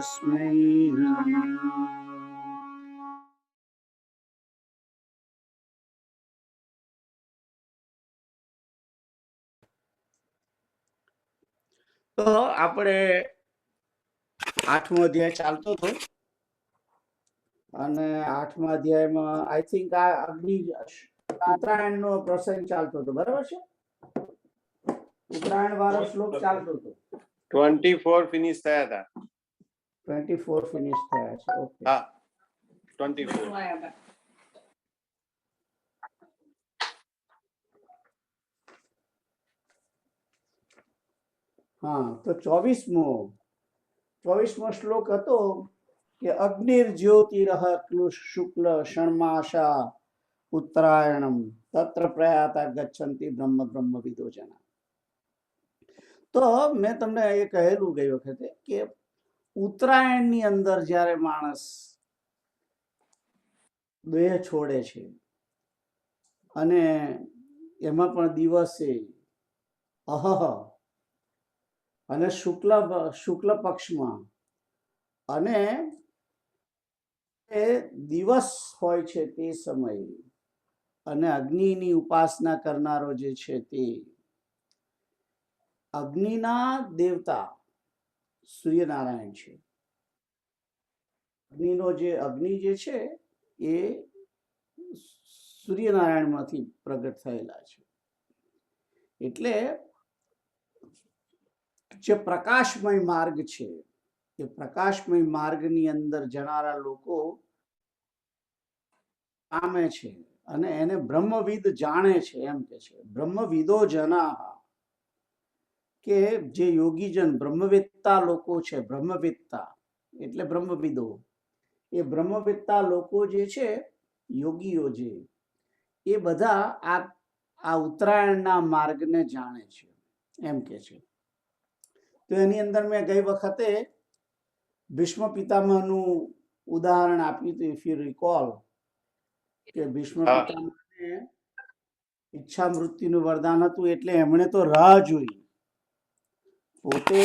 તસ્મૈ નમઃ. તો આપણે 8મો અધ્યાય ચાલતો હતો અને 8મા અધ્યાયમાં આઈ થિંક આ અગ્નિ ઉત્તરાયણનો પ્રસંગ ચાલતો હતો, બરાબર છે? ઉત્તરાયણ વાળો શ્લોક ચાલતો હતો. 24 ફિનિશ થયા હતા. 24 ફિનિશ થયા છે. ઓકે, હા 24. હા, તો 24મો શ્લોક હતો કે અગ્નિર જ્યોતિરહ શુક્લ ષણમાસા ઉત્તરાયણમ તત્ર પ્રયાતા ગચ્છન્તિ બ્રહ્મ વિદો જના. તો મેં તમને એ કહેલું ગઈ વખતે કે ઉત્તરાયણની અંદર જ્યારે માણસ દેહ છોડે છે અને એમાં પણ દિવસે અહહ અને શુક્લ પક્ષમાં અને એ દિવસ હોય છે તે સમયે અને અગ્નિની ઉપાસના કરનારો જે છે તે અગ્નિના દેવતા સૂર્યનારાયણ છે. અગ્નિ જે છે એ સૂર્યનારાયણમાંથી પ્રગટ થયેલા છે. એટલે જે પ્રકાશમય માર્ગ છે એ પ્રકાશમય માર્ગની અંદર જનારા લોકો પામે છે અને એને બ્રહ્મવિદ જાણે છે. એમ કે છે બ્રહ્મવિદો જના, કે જે યોગીજન બ્રહ્મવેત્તા લોકો છે, બ્રહ્મવેત્તા એટલે બ્રહ્મવિદો, એ બ્રહ્મવેત્તા લોકો જે છે, યોગીઓ જે, એ બધા આ ઉત્તરાયણના માર્ગને જાણે છે એમ કે છે. તો એની અંદર મેં ગઈ વખતે ભીષ્મ પિતામહનું ઉદાહરણ આપ્યું હતું. ઇફ યુ રિકોલ, કે ભીષ્મ પિતામહને ઈચ્છા મૃત્યુનું વરદાન હતું એટલે એમણે તો રાહ જોઈ. પોતે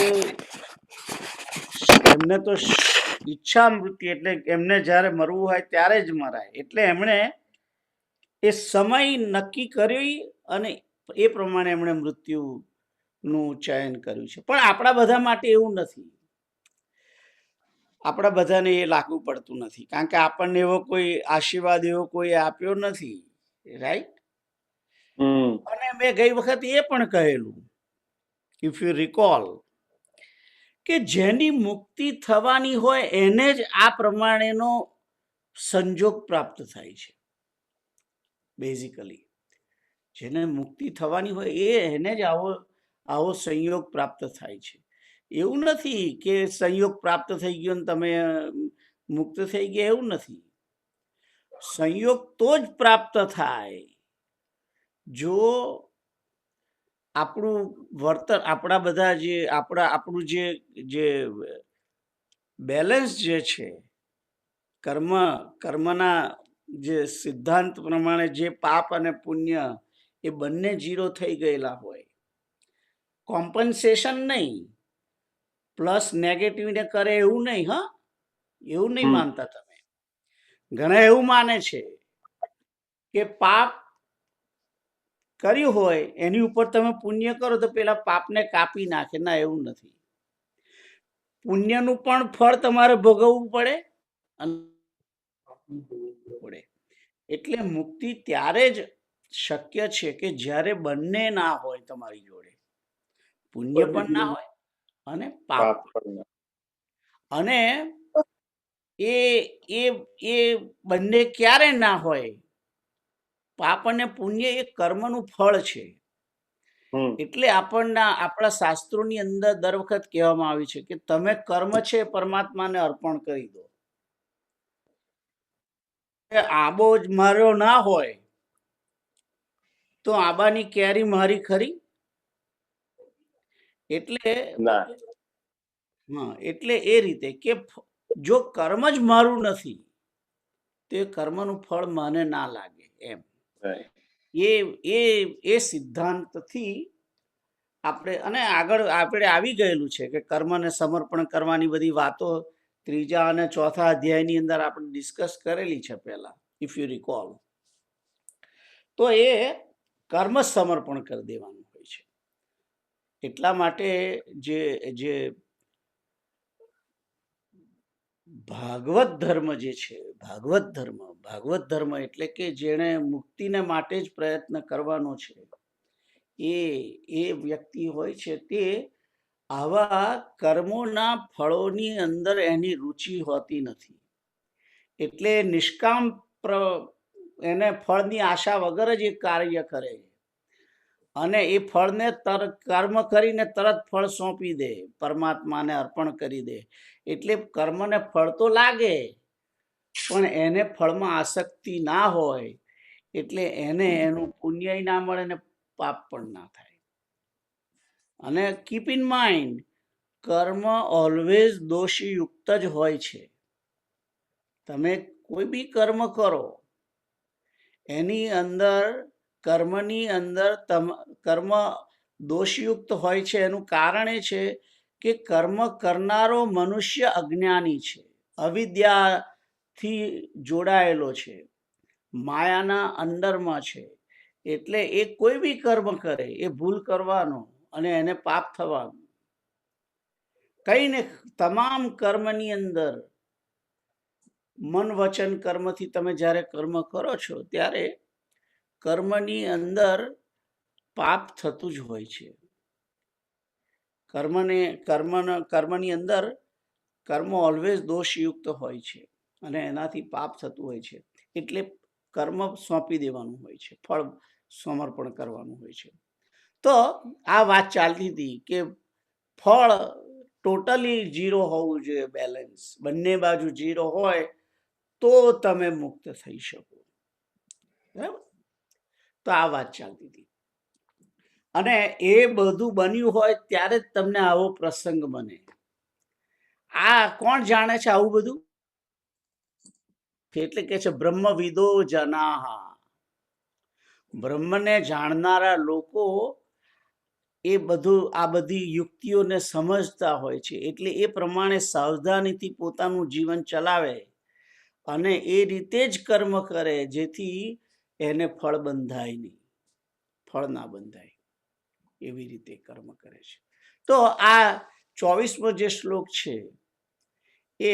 એમને તો ઈચ્છા મૃત્યુ એટલે એમને જ્યારે મરવું હોય ત્યારે જ મરાય, એટલે એમણે એ સમય નક્કી કરી અને એ પ્રમાણે એમણે મૃત્યુનું ચયન કર્યું છે. પણ આપણા બધા માટે એવું નથી. આપણા બધાને એ લાગુ પડતું નથી, કારણ કે આપણને એવો કોઈ આશીર્વાદ એવો કોઈ આપ્યો નથી, રાઈટ? અને મેં ગઈ વખત એ પણ કહેલું, ઇફ યુ રિકોલ, કે જેની મુક્તિ થવાની હોય એને જ આ પ્રમાણેનો સંજોગ પ્રાપ્ત થાય છે. બેઝિકલી જેને મુક્તિ થવાની હોય એને જ આવો સંયોગ પ્રાપ્ત થાય છે. એવું નથી કે સંયોગ પ્રાપ્ત થઈ ગયો ને તમે મુક્ત થઈ ગયા, એવું નથી. સંયોગ તો જ પ્રાપ્ત થાય જો આપણું વર્તન, આપણા બધા જે આપણું જે બેલેન્સ જે છે, કર્મના જે સિદ્ધાંત પ્રમાણે જે પાપ અને પુણ્ય એ બંને 0 થઈ ગયેલા હોય. કોમ્પન્સેશન નહીં, પ્લસ નેગેટિવ ને કરે એવું નહીં. હા, એવું નહીં માનતા તમે. ઘણા એવું માને છે કે પાપ કર્યું હોય એની ઉપર તમે પુણ્ય કરો તો પેલા પાપને કાપી નાખે. ના, એવું નથી. પુણ્યનું પણ ફળ તમારે ભોગવવું પડે. એટલે મુક્તિ ત્યારે જ શક્ય છે કે જ્યારે બંને ના હોય તમારી જોડે, પુણ્ય પણ ના હોય અને પાપ પણ. અને એ બંને ક્યારે ના હોય? પાપ અને પુણ્ય એ કર્મનું ફળ છે. એટલે આપણા શાસ્ત્રોની અંદર દર વખત કહેવામાં આવ્યું છે કે તમે કર્મ છે પરમાત્માને અર્પણ કરી દો. આંબો જ માર્યો ના હોય તો આંબાની કેરી મારી ખરી? એટલે એ રીતે કે જો કર્મ જ મારું નથી તો એ કર્મનું ફળ મને ના લાગે. એમ એ સિદ્ધાંતથી આપણે આગળ આવી ગયેલું છે કે કર્મને સમર્પણ કરવાની બધી વાતો ત્રીજા અને ચોથા અધ્યાયની અંદર આપણે ડિસ્કસ કરેલી છે પહેલા, ઇફ યુ રિકોલ. તો એ કર્મ સમર્પણ કરી દેવાનું હોય છે. એટલા માટે જે જે ભાગવત ધર્મ જે છે, ભાગવત ધર્મ એટલે કે જેણે મુક્તિને માટે જ પ્રયત્ન કરવાનો છે, એ વ્યક્તિ હોય છે તે આવા કર્મોના ફળોની અંદર એની રુચિ હોતી નથી. એટલે નિષ્કામ એને ફળની આશા વગર જ એ કાર્ય કરે અને એ ફળને કર્મ કરીને તરત ફળ સોંપી દે, પરમાત્માને અર્પણ કરી દે. એટલે કર્મને ફળ તો લાગે પણ એને ફળમાં આસક્તિ ના હોય, એટલે એને એનું પુણ્ય ના મળે ને પાપ પણ ના થાય. અને કીપ ઇન માઇન્ડ, કર્મ ઓલવેઝ દોષયુક્ત જ હોય છે. તમે કોઈ બી કર્મ કરો એની અંદર, કર્મની અંદર કર્મ દોષયુક્ત હોય છે. એનું કારણ એ છે કે કર્મ કરનારો મનુષ્ય અજ્ઞાની છે, અવિદ્યાથી જોડાયેલો છે, માયાના અંદરમાં છે. એટલે એ કોઈ બી કર્મ કરે એ ભૂલ કરવાનો અને એને પાપ થવાનું. કઈ ને તમામ કર્મની અંદર મન વચન કર્મથી તમે જ્યારે કર્મ કરો છો ત્યારે કર્મની અંદર પાપ થતું જ હોય છે. કર્મની અંદર કર્મ ઓલવેઝ દોષયુક્ત હોય છે અને એનાથી પાપ થતું હોય છે. એટલે કર્મ સોંપી દેવાનું હોય છે, ફળ સમર્પણ કરવાનું હોય છે. તો આ વાત ચાલતી હતી કે ફળ ટોટલી ઝીરો હોવું જોઈએ, બેલેન્સ, બંને બાજુ ઝીરો હોય તો તમે મુક્ત થઈ શકો. બરાબર? તો આ વાત ચાલતી હતી. અને એ બધું બન્યું હોય ત્યારે જ તમને આવો પ્રસંગ બને. આ કોણ જાણે છે આવું બધું? એટલે કે છે બ્રહ્મવિદો જનાહા. બ્રહ્મને જાણનારા લોકો એ બધું, આ બધી યુક્તિઓને સમજતા હોય છે. એટલે એ પ્રમાણે સાવધાનીથી પોતાનું જીવન ચલાવે અને એ રીતે જ કર્મ કરે જેથી એને ફળ બંધાય નહીં, ફળ ના બંધાય, એવી રીતે કર્મ કરે છે. તો આ 24મો જે શ્લોક છે એ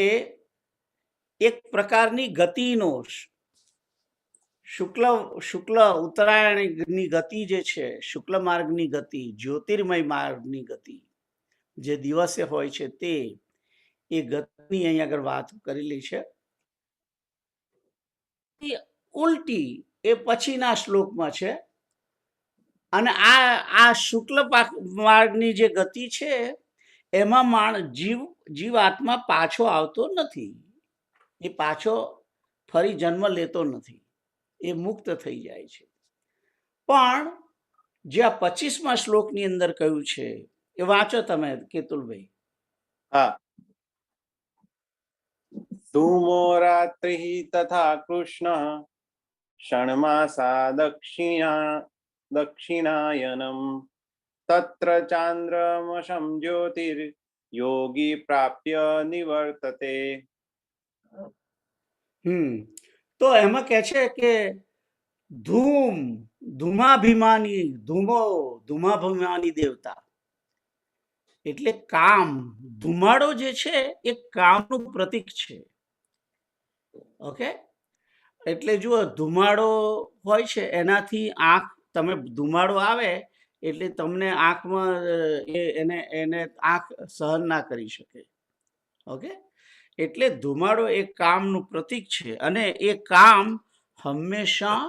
એક પ્રકારની ગતિનો, શુક્લ ઉત્તરાયણની ગતિ જે છે, શુક્લ માર્ગની ગતિ, જ્યોતિર્મય માર્ગની ગતિ જે દિવસે હોય છે તે એ ગતિની અહીં આગળ વાત કરેલી છે. ઉલટી એ પછીના શ્લોકમાં છે. અને આ શુક્લ માર્ગની જે ગતિ છે એમાં જીવ આત્મા પાછો આવતો નથી, એ પાછો ફરી જન્મ લેતો નથી, એ મુક્ત થઈ જાય છે. પણ જે આ 25મા શ્લોકની અંદર કહ્યું છે એ વાંચો તમે કેતુલભાઈ. હા. ધૂમો રાત્રિ તથા કૃષ્ણ ષણમાસા દક્ષિણાયનમ તત્ર ચાંદ્રમસં જ્યોતિર યોગી પ્રાપ્ય નિવર્તતે. તો એમાં કે છે કે ધૂમાભિમાની દેવતા એટલે કામ, ધુમાડો જે છે એ કામનું પ્રતીક છે. ઓકે, એટલે જુઓ, ધુમાડો હોય છે એનાથી આંખ, તમે ધુમાડો આવે એટલે તમને આંખમાં એને આંખ સહન ના કરી શકે. ઓકે, એટલે ધુમાડો એ કામનું પ્રતીક છે અને એ કામ હંમેશા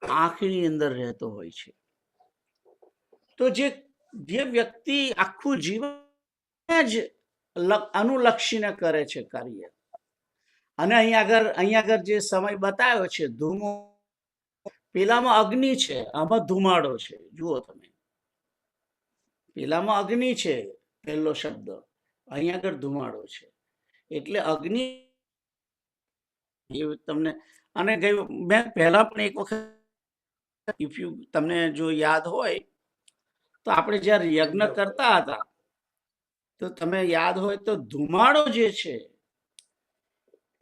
આંખની અંદર રહેતો હોય છે. તો જે વ્યક્તિ આખું જીવન જ અનુલક્ષીને કરે છે કાર્ય, અને અહીંયા આગળ જે સમય બતાવ્યો છે ધૂમો, પેલામાં અગ્નિ છે, આમાં ધુમાડો છે. જુઓ તમે, પેલામાં અગ્નિ છે પહેલો શબ્દ, અહીંયા આગળ ધુમાડો છે. એટલે અગ્નિ તમને, અને મેં પહેલા પણ એક વખત, ઇફ યુ, તમને જો યાદ હોય તો આપણે જ્યારે યજ્ઞ કરતા હતા તો તમે યાદ હોય તો ધુમાડો જે છે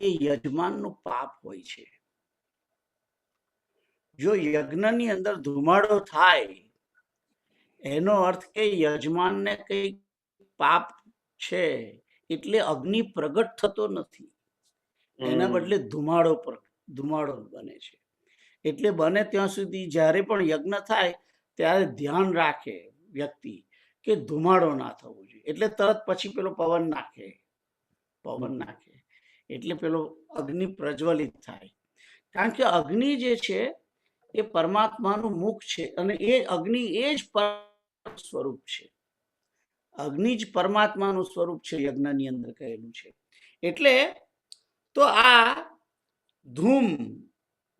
એ યજમાનનું પાપ હોય છે. જો યજ્ઞની અંદર ધુમાડો થાય એનો અર્થ કે યજમાનને કઈ પાપ છે, એટલે અગ્નિ પ્રગટ થતો નથી, એના બદલે ધુમાડો બને છે. એટલે બને ત્યાં સુધી જ્યારે પણ યજ્ઞ થાય ત્યારે ધ્યાન રાખે વ્યક્તિ કે ધુમાડો ના થવો જોઈએ. એટલે તરત પછી પેલો પવન નાખે એટલે પેલો અગ્નિ પ્રજ્વલિત થાય. કારણ કે અગ્નિ જે છે એ પરમાત્માનું મુખ છે, અને એ અગ્નિ એ જ સ્વરૂપ છે. અગ્નિ જ પરમાત્માનું સ્વરૂપ છે, યજ્ઞની અંદર કહેલું છે. એટલે તો આ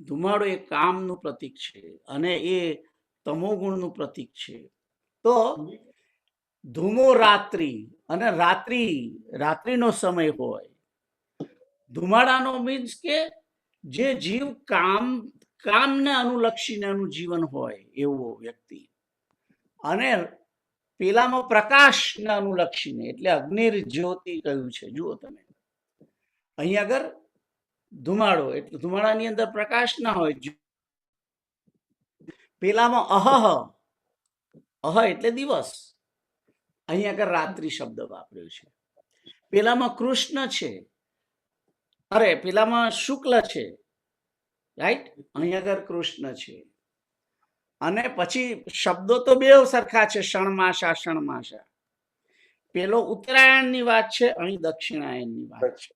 ધુમાડો એ કામનું પ્રતીક છે, અને એ તમોગુણનું પ્રતીક છે. તો ધૂમો રાત્રિ, અને રાત્રિનો સમય હોય. ધુમાડાનો મીન્સ કે જે જીવ કામને અનુલક્ષીને એનું જીવન હોય એવો વ્યક્તિ, અને પેલામાં પ્રકાશને અનુલક્ષીને, એટલે અગ્નિર જ્યોતિ કહ્યું છે. જુઓ તમે અહીં આગળ ધુમાડો એટલે ધુમાડાની અંદર પ્રકાશ ના હોય. પેલામાં અહ એટલે દિવસ, અહીં આગળ રાત્રિ શબ્દ વાપર્યો છે. પેલામાં કૃષ્ણ છે, પેલામાં શુક્લ છે, રાઈટ, અહીં આગળ કૃષ્ણ છે. અને પછી શબ્દો તો બે સરખા છે, ષણમાસા. પેલો ઉત્તરાયણની વાત છે, અહીં દક્ષિણાયનની વાત છે,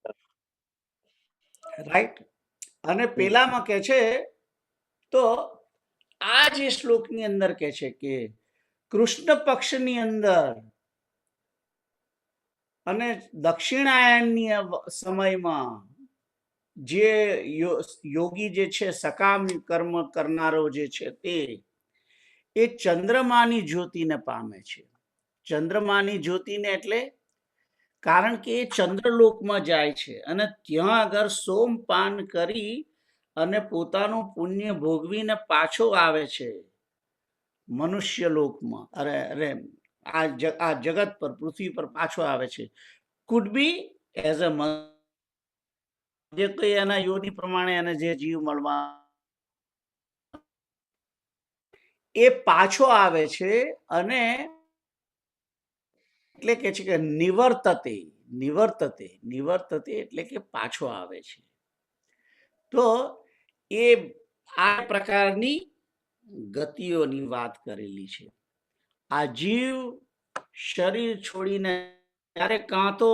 રાઈટ. અને પેલામાં કે છે, તો આ જે શ્લોકની અંદર કે છે કે કૃષ્ણ પક્ષની અંદર અને દક્ષિણાયનની સમયમાં જે યોગી જે છે, સકામ કર્મ કરનારો જે છે, તે એ ચંદ્રમાની જ્યોતિને પામે છે. ચંદ્રમાની જ્યોતિને એટલે કારણ કે એ ચંદ્રલોકમાં જાય છે, અને ત્યાં આગળ સોમપાન કરી અને પોતાનું પુણ્ય ભોગવીને પાછો આવે છે મનુષ્ય લોકમાં. આ જગત પર, પૃથ્વી પર પાછો આવે છે. કુડ બી એઝ અ જે કોઈ એના યોની પ્રમાણે એને જે જીવ મળવા એ પાછો આવે છે, અને એટલે કે છે કે નિવર્તતે એટલે કે પાછો આવે છે. તો એ આ પ્રકારની ગતિઓની વાત કરેલી છે. આ જીવ શરીર છોડીને ત્યારે કાં તો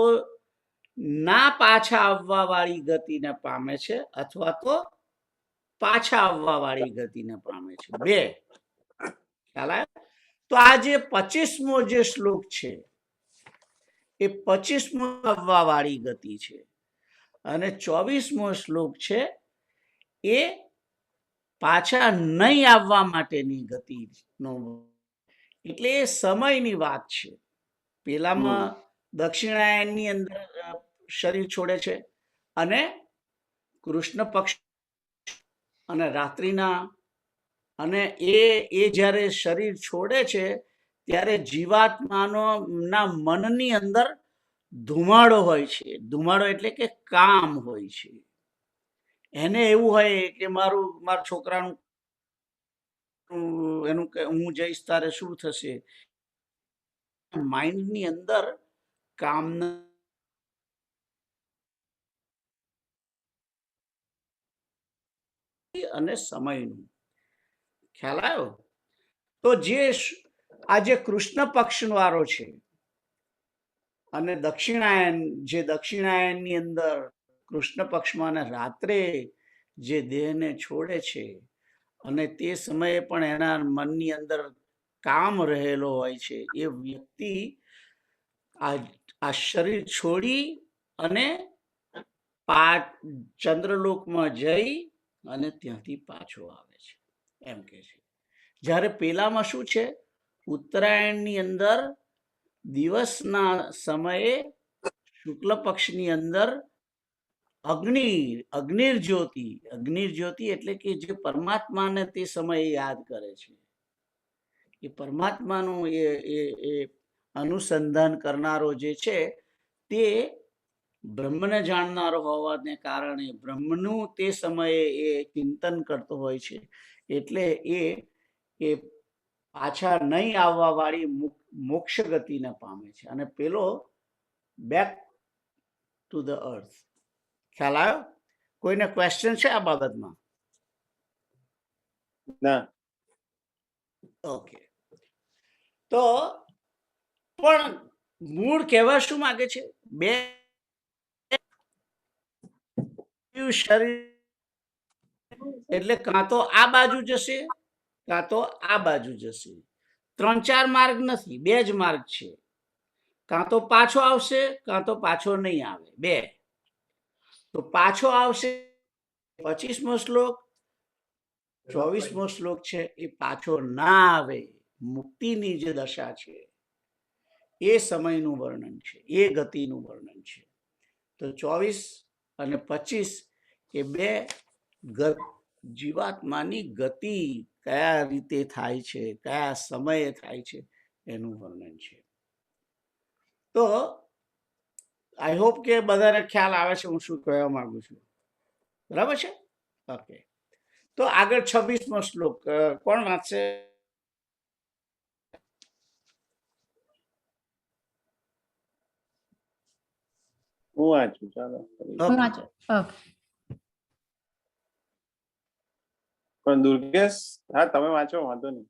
ના પાછા આવવા વાળી ગતિને પામે છે, અથવા તો પાછા આવવા વાળી ગતિને પામે છે. બે ખ્યાલ આવ્યો? તો આ જે 25મો જે શ્લોક છે એ 25મો આવવા વાળી ગતિ છે, અને 24મો શ્લોક છે એ પાછા નહીં આવવા માટેની ગતિનો, એટલે એ સમયની વાત છે. પેલામાં દક્ષિણાયનની અંદર શરીર છોડે છે, અને કૃષ્ણ પક્ષ અને રાત્રિના, અને એ જ્યારે શરીર છોડે છે ત્યારે જીવાત્માનો ના મનની અંદર ધુમાડો હોય છે. ધુમાડો એટલે કે કામ હોય છે. એને એવું હોય કે મારું છોકરાનું એનું હું જઈશ તારે શું થશે. માઇન્ડની અંદર કામના અને સમયનું ખ્યાલ આવ્યો? તો આ જે કૃષ્ણ પક્ષ વાળો છે, અને દક્ષિણાયનની અંદર કૃષ્ણ પક્ષમાં રાત્રે જે દેહને છોડે છે, અને તે સમયે પણ એના મનની અંદર કામ રહેલો હોય છે, એ વ્યક્તિ આ શરીર છોડી અને ચંદ્રલોકમાં જઈ અને ત્યાંથી પાછો આવે છે, એમ કે છે. જ્યારે પેલામાં શું છે, ઉત્તરાયણની અંદર દિવસના સમયે શુક્લ પક્ષની અંદર અગ્નિર જ્યોતિ એટલે કે જે પરમાત્માને તે સમયે યાદ કરે છે, એ પરમાત્માનું એ અનુસંધાન કરનારો જે છે તે બ્રહ્મને જાણનારો હોવાને કારણે બ્રહ્મનું તે સમયે એ ચિંતન કરતો હોય છે, એટલે એ પાછા નહીં આવવા વાળી મોક્ષ ગતિને પામે છે, અને પેલો બેક ટુ ધ અર્થ. ખ્યાલ આવ્યો? કોઈને ક્વેશ્ચન છે આ બાબતમાં? ના. ઓકે. તો પણ મૂળ કહેવા શું માંગે છે? બે શરીર એટલે કાં તો આ બાજુ જશે કાં તો આ બાજુ જશે. 3-4 માર્ગ નથી, 2 જ માર્ગ છે. કાં તો પાછો આવશે કાં તો પાછો નહીં આવે, 2. તો પાછો આવશે 25મો શ્લોક, 24મો શ્લોક છે એ પાછો ના આવે. મુક્તિની જે દશા છે એ સમયનું વર્ણન છે, એ ગતિનું વર્ણન છે. તો 24 અને 25 એ 2 જીવાત્માની ગતિ કયા રીતે થાય છે, કયા સમયે થાય છે એનું વર્ણન છે. તો આઈ હોપ કે બધાને ખ્યાલ આવે છે હું શું કહેવા માંગુ છું. બરાબર છે? ઓકે. તો આગળ 26મો શ્લોક કોણ વાંચશે? હું વાંચું, ચાલો. પણ દુર્ગેશ, હા તમે વાંચો, વાંધો નહીં.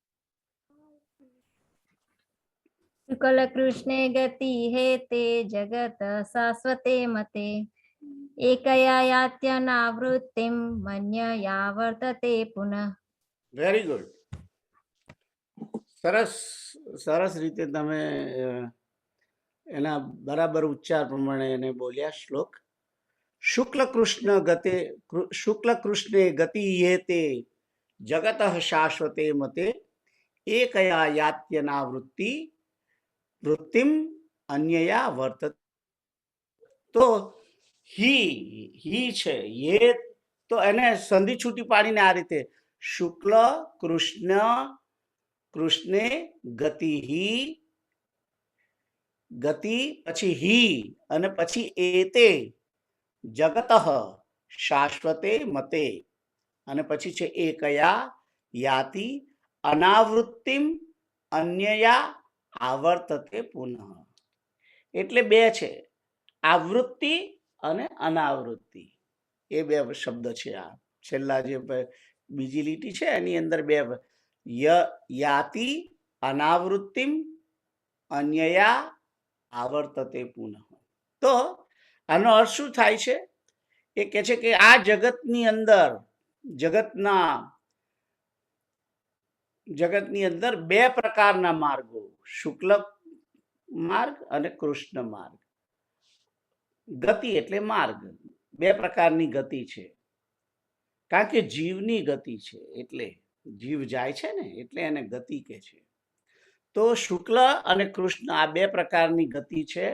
શુક્લ કૃષ્ણે ગતિ હેતે જગત શાશ્વતે મતે એકયા યાત્યનાવૃત્તિમ મન્યયા વર્તતે પુનઃ. Very good. સરસ સરસ રીતે તમે એના બરાબર ઉચ્ચાર પ્રમાણે એને બોલ્યા શ્લોક. શુક્લ કૃષ્ણે ગતિ યેતે જગત શાશ્વતે મતે એકયા યાત્યના વૃત્તિમ અન્યયા વર્તતે. તો હી છે, યે તો એને સંધિ છૂટી પાડીને આ રીતે શુક્લ કૃષ્ણે ગતિ પછી હી અને પછી એતે જગત શાશ્વતે મતે અને પછી છે એકયા યાતિ અનાવૃત્તિમ અન્યયા આવર્તતે પુનઃ. એટલે 2 છે, આવૃત્તિ અને અનાવૃત્તિ. એ 2 શબ્દ છે. આ છેલ્લા જે બીજી લીટી છે એની અંદર 2 યાતિ અનાવૃત્તિમ અન્યયા આવર્તતે પુનઃ. તો આનો અર્થ શું થાય છે? એ કહે છે કે આ જગતની અંદર જગતની અંદર 2 પ્રકારના માર્ગો, શુક્લ માર્ગ અને કૃષ્ણ માર્ગ. ગતિ એટલે માર્ગ, 2 પ્રકારની ગતિ છે. કારણ કે જીવની ગતિ છે, એટલે જીવ જાય છે ને, એટલે એને ગતિ કહે છે. તો શુક્લ અને કૃષ્ણ આ 2 પ્રકારની ગતિ છે,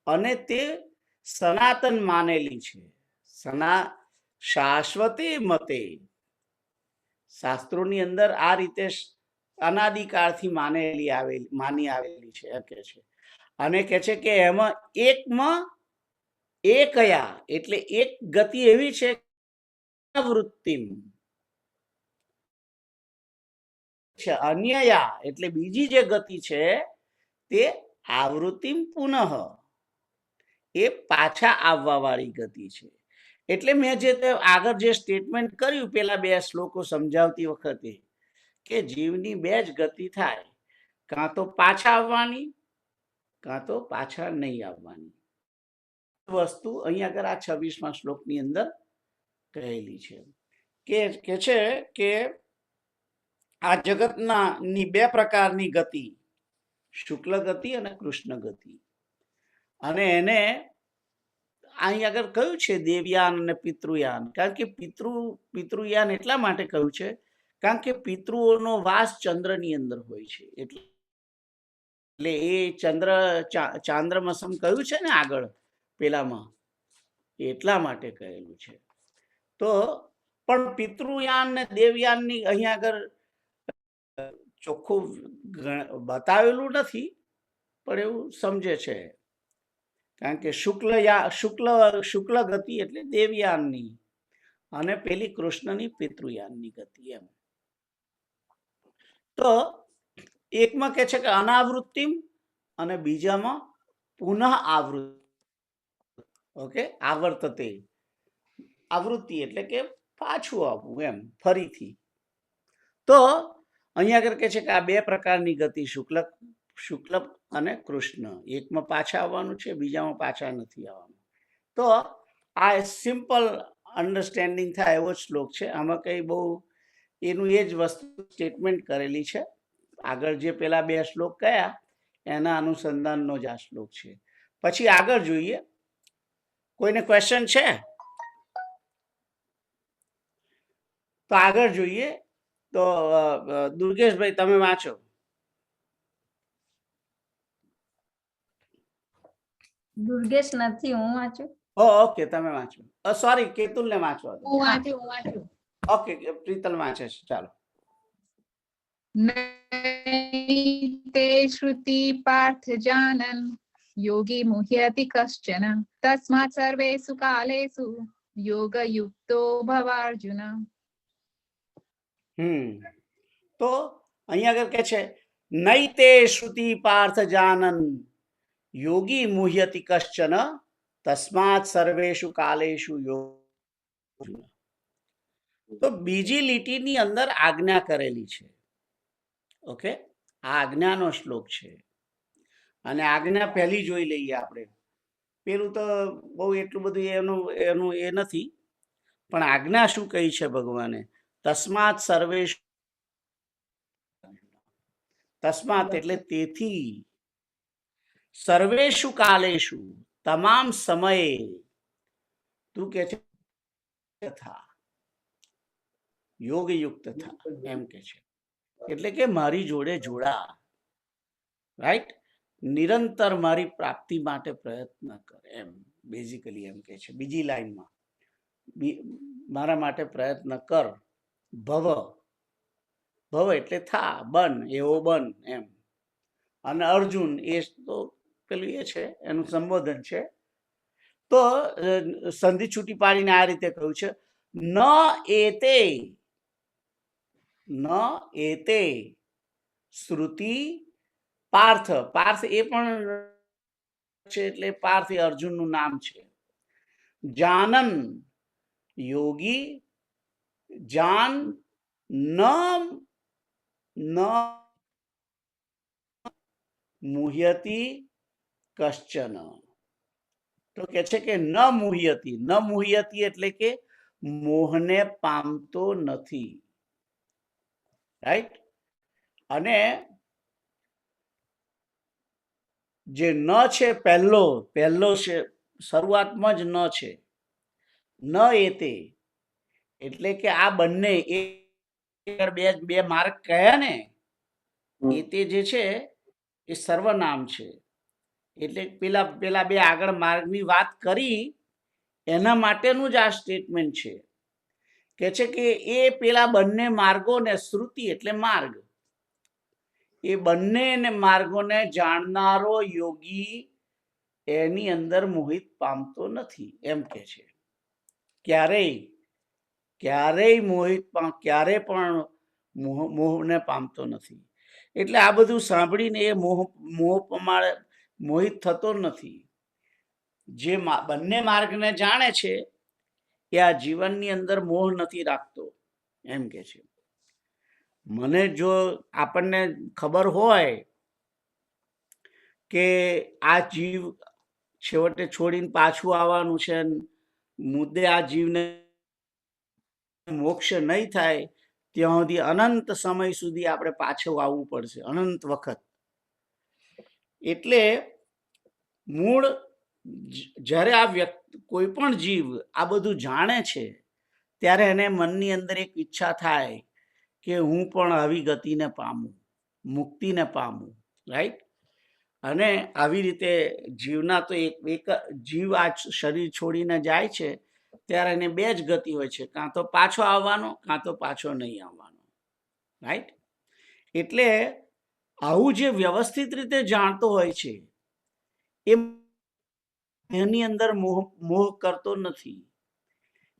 અને તે સનાતન માનેલી છે. શાશ્વતે મતે, શાસ્ત્રોની અંદર આ રીતે અનાદિકાળથી માની આવેલી છે કે છે. અને કહે છે કે એમાં એકયા એટલે એક ગતિ એવી છે, વૃત્તિમ છે, અન્યયા એટલે બીજી જે ગતિ છે તે આવૃત્તિમ પુનઃ, એ પાછા આવવા વાળી ગતિ છે. એટલે મેં જે આગળ જે સ્ટેટમેન્ટ કર્યું પેલા 2 શ્લોકો સમજાવતી વખતે કે જીવની 2 જ ગતિ થાય, કાં તો પાછા આવવાની કાં તો પાછા નહીં આવવાની વસ્તુ અહીંયા આગળ આ 26મા શ્લોકની અંદર કહેલી છે. કે છે કે આ જગતની 2 પ્રકારની ગતિ, શુક્લ ગતિ અને કૃષ્ણ ગતિ. અને એને અહીં આગળ કહ્યું છે દેવયાન અને પિતૃયાન. કારણ કે પિતૃયાન એટલા માટે કહ્યું છે કારણ કે પિતૃઓનો વાસ ચંદ્રની અંદર હોય છે, એટલે એ ચાંદ્રમસમ કહ્યું છે ને આગળ પેલામાં, એટલા માટે કહેલું છે. તો પણ પિતૃયાન ને દેવયાનની અહીંયા આગળ ચોખ્ખું બતાવેલું નથી, પણ એવું સમજે છે, કારણ કે શુક્લ ગતિ એટલે દેવયાનની અને પેલી કૃષ્ણની પિતૃયાનની ગતિ એમ. તો એકમાં કે છે કે અનાવૃત્તિમ અને બીજામાં પુનઃ આવૃત્તિ. ઓકે, આવર્તતે, આવૃત્તિ એટલે કે પાછું આવવું એમ, ફરીથી. તો અહીંયા આગળ કે છે કે આ બે પ્રકારની ગતિ, શુક્લ અને કૃષ્ણ, એકમાં પાછા આવવાનું છે, બીજામાં પાછા નથી આવવાનું. તો આ સિમ્પલ અન્ડરસ્ટેન્ડિંગ થાય એવો શ્લોક છે. આમાં કઈ બહુ એનું એ જ વસ્તુ સ્ટેટમેન્ટ કરેલી છે. આગળ જે પેલા બે શ્લોક કયા એના અનુસંધાનનો જ આ શ્લોક છે. પછી આગળ જોઈએ. કોઈને ક્વેશ્ચન છે? તો આગળ જોઈએ. તો દુર્ગેશભાઈ તમે વાંચો. દુર્ગેશ નથી, હું વાંચું. ઓકે, તમે વાંચો. સોરી, કેતુલને વાંચવા દો. હું વાંચું. ઓકે, પ્રીતલ વાંચે છે, ચાલો. નૈતે શ્રુતિ પાર્થ જાનન યોગી મુહ્યતિ કશ્ચન તસ્માत् સર્વેષુ કાલેષુ યોગયુક્તો ભવાર્જુન. તો અહીંયા આગળ કે છે નૈતે શ્રુતિ પાર્થ જાનન યોગી મુહ્યતિ કશ્ચન તસ્માत् સર્વેષુ કાલેષુ યોગ. તો બીજી લીટીની અંદર આજ્ઞા કરેલી છે. ઓકે, આ આજ્ઞાનો શ્લોક છે અને આજ્ઞા પહેલી જોઈ લઈએ આપણે. પેલું તો બહુ એટલું બધું એનું એ નથી, પણ આજ્ઞા શું કહી છે ભગવાને? તસ્માત સર્વેષુ, તસ્માત એટલે તેથી, સર્વેષુ કાલેષુ તમામ સમયે, તું કે છે થા, યોગયુક્ત થા એમ કે છે. એટલે કે મારી જોડે જોડા, રાઈટ, નિરંતર મારી પ્રાપ્તિ માટે પ્રયત્ન કર એમ બેઝિકલી એમ કે છે. બીજી લાઈનમાં મારા માટે પ્રયત્ન કર. ભવ, ભવ એટલે થા, બન, એવો બન એમ. અને અર્જુન એ તો પેલું એ છે, એનું સંબોધન છે. તો સંધિ છૂટી પાડીને આ રીતે કહ્યું છે, ન એતે, ન એતે શ્રુતિ પાર્થ. પાર્થ એ પણ છે, એટલે પાર્થ એ અર્જુનનું નામ છે. જાનન યોગી, જાન ન મુહ્યતિ કશ્ચન. તો કે છે કે ન મુહ્યતિ, ન મુહ્યતિ એટલે કે મોહને પામતો નથી, રાઈટ. અને જે ન છે પહેલો છે, શરૂઆતમાં જ ન છે. ન એતે એટલે કે આ બંને બે માર્ગ કયા ને, એતે જે છે એ સર્વનામ છે. એટલે પેલા બે આગળ માર્ગની વાત કરી એના માટેનું જ આ સ્ટેટમેન્ટ છે. કે છે કે એ પેલા બંને માર્ગોને, શ્રુતિ એટલે માર્ગ, એ બંને માર્ગોને જાણનારો યોગી એની અંદર મોહિત પામતો નથી એમ કે છે. ક્યારેય મોહિત, ક્યારે પણ મોહને પામતો નથી. એટલે આ બધું સાંભળીને એ મોહિત થતો નથી. જે બંને માર્ગને જાણે છે એ આ જીવનની અંદર મોહ નથી રાખતો એમ કે છે. મને જો આપણને ખબર હોય કે આ જીવ છેવટે છોડીને પાછું આવવાનું છે, મુદ્દે આ જીવને મોક્ષ નહીં થાય ત્યાં સુધી અનંત સમય સુધી આપણે પાછું આવવું પડશે, અનંત વખત. એટલે મૂળ જ્યારે આ વ્યક્તિ, કોઈ પણ જીવ આ બધું જાણે છે ત્યારે એને મનની અંદર એક ઈચ્છા થાય કે હું પણ આવી ગતિને પામું, મુક્તિને પામું, રાઈટ. અને આવી રીતે જીવના તો એક જીવ આ શરીર છોડીને જાય છે ત્યારે એને બે જ ગતિ હોય છે, કાં તો પાછો આવવાનો, કાં તો પાછો નહીં આવવાનો, રાઈટ. એટલે આવું જે વ્યવસ્થિત રીતે જાણતો હોય છે એ એની અંદર મોહ કરતો નથી.